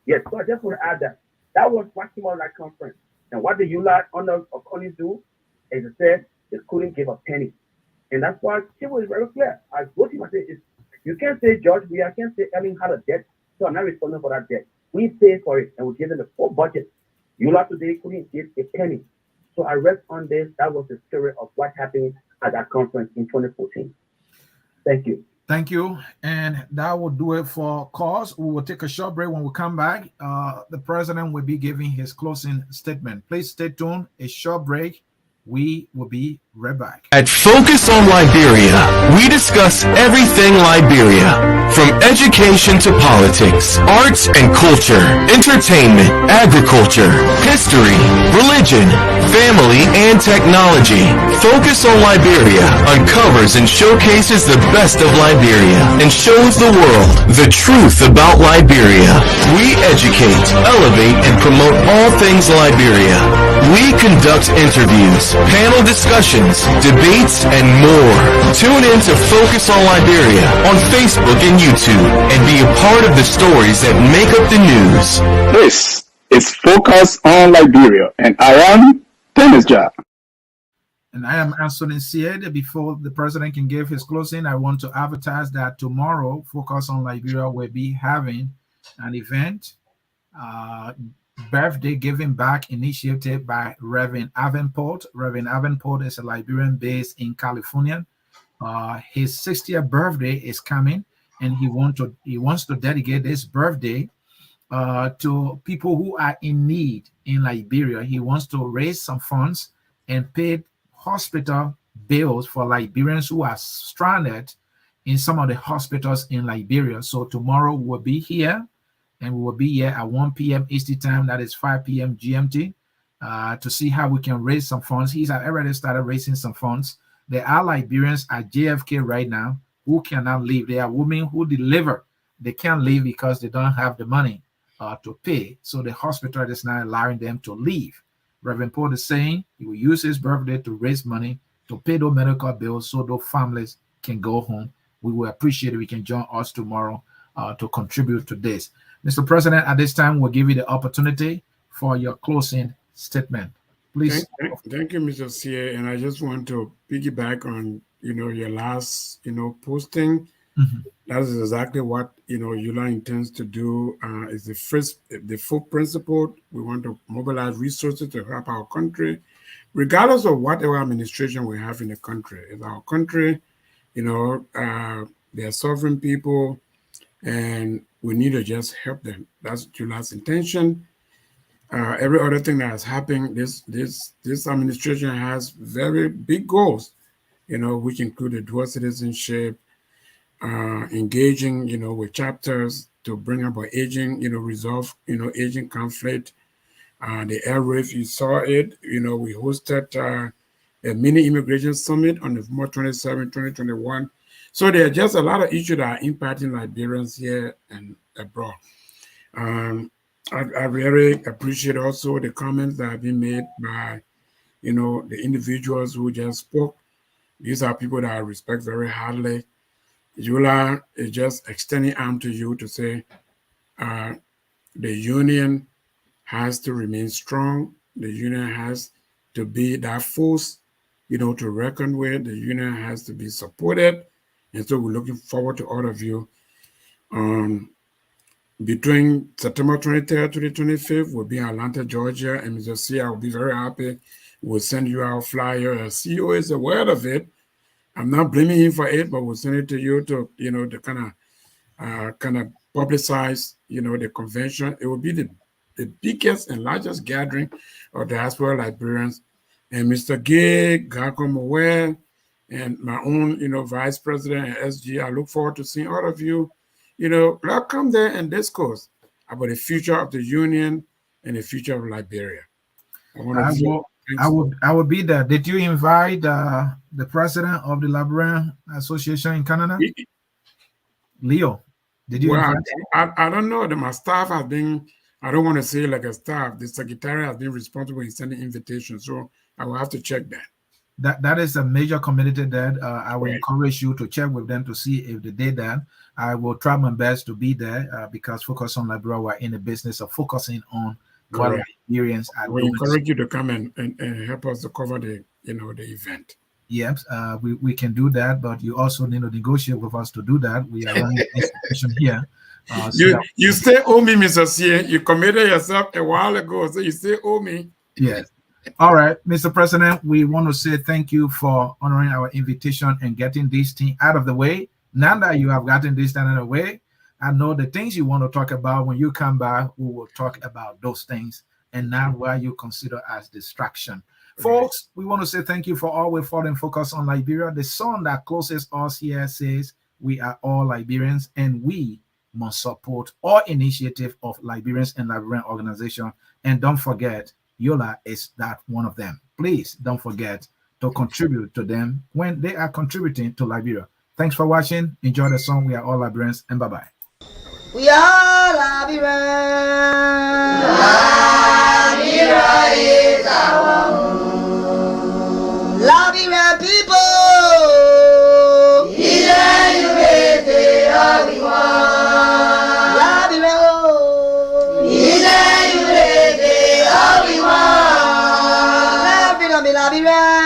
S6: yes, so I just want to add that. That was what came out of that conference. And what the ULAA only do is it said they couldn't give a penny. And that's why Shiwoh is very clear. I wrote him, I said, you can't say George, I can't say Ellen had a debt, so I'm not responsible for that debt. We pay for it and we give them the full budget. ULAA today couldn't give a penny. So I rest on this. That was the story of what happened at that conference in 2014. Thank you.
S1: Thank you. And that will do it for calls. We will take a short break. When we come back, the president will be giving his closing statement. Please stay tuned. A short break. We will be right back.
S3: At Focus on Liberia, we discuss everything Liberia, from education to politics, arts and culture, entertainment, agriculture, history, religion, family, and technology. Focus on Liberia uncovers and showcases the best of Liberia and shows the world the truth about Liberia. We educate, elevate, and promote all things Liberia. We conduct interviews, panel discussions, debates, and more. Tune in to Focus on Liberia on Facebook and YouTube and be a part of the stories that make up the news.
S4: This is Focus on Liberia, and I am Dennis Jah.
S1: And I am Anthony Siede. Before the president can give his closing, I want to advertise that tomorrow, Focus on Liberia will be having an event, birthday giving back initiative by Reverend Avenport. Reverend Avenport is a Liberian based in California. His 60th birthday is coming, and he wants to dedicate this birthday to people who are in need in Liberia. He wants to raise some funds and pay hospital bills for Liberians who are stranded in some of the hospitals in Liberia. So tomorrow we'll be here, and we will be here at 1 p.m. Eastern time, that is 5 p.m. GMT, to see how we can raise some funds. He's already started raising some funds. There are Liberians at JFK right now who cannot leave. There are women who deliver. They can't leave because they don't have the money to pay. So the hospital is not allowing them to leave. Reverend Paul is saying he will use his birthday to raise money to pay those medical bills so those families can go home. We will appreciate if you can join us tomorrow to contribute to this. Mr. President, at this time, we'll give you the opportunity for your closing statement. Please.
S2: Thank you, Mr. CA. And I just want to piggyback on, your last, posting.
S1: Mm-hmm.
S2: That is exactly what, ULAA intends to do. Is the full principle. We want to mobilize resources to help our country, regardless of whatever administration we have in the country. It's our country, they're sovereign people, and we need to just help them. That's ULAA's intention. Every other thing that has happened, this administration has very big goals, which include the dual citizenship, engaging, with chapters to bring about aging, resolve, aging conflict. The air race, you saw it. We hosted a mini immigration summit on November 27, 2021. So there are just a lot of issues that are impacting Liberians here and abroad. I really appreciate also the comments that have been made by, the individuals who just spoke. These are people that I respect very highly. ULAA is just extending arm to you to say the union has to remain strong. The union has to be that force, to reckon with. The union has to be supported. And so we're looking forward to all of you. Between September 23rd to the 25th, we'll be in Atlanta, Georgia, and Mr. C, I'll be very happy. We'll send you our flyer. CEO is aware of it. I'm not blaming him for it, but we'll send it to you to, to kind of publicize, the convention. It will be the biggest and largest gathering of diaspora Liberians. And Mr. Gay, Gakomowe, and my own, vice president and SG, I look forward to seeing all of you. Let's come there and discuss about the future of the union and the future of Liberia.
S1: I will be there. Did you invite the president of the Liberian Association in Canada, Leo? Did you?
S2: Well, I don't know. My staff has been. I don't want to say like a staff. The secretary has been responsible in sending invitations, so I will have to check that.
S1: that is a major community that I will encourage you to check with them to see if they did that. I will try my best to be there because Focus on Liberia, we're in the business of focusing on what Liberians are doing.
S2: We encourage you to come and help us to cover the the event.
S1: Yes, we can do that, but you also need to negotiate with us to do that. We are running the institution here.
S2: You still owe me, Mr. C. You committed yourself a while ago, so you still owe me.
S1: Yes. All right, Mr. President, we want to say thank you for honoring our invitation and getting this thing out of the way. Now that you have gotten this out of the way, I know the things you want to talk about. When you come back, we will talk about those things and not what you consider as distraction. Folks, we want to say thank you for always following Focus on Liberia. The song that closes us here says, we are all Liberians and we must support all initiative of Liberians and Liberian organizations. And don't forget, ULAA is that one of them. Please don't forget to contribute to them when they are contributing to Liberia. Thanks for watching. Enjoy the song. We are all Liberians, and bye-bye.
S11: We are Liberians. Liberia is our home. Liberian people. Liberia.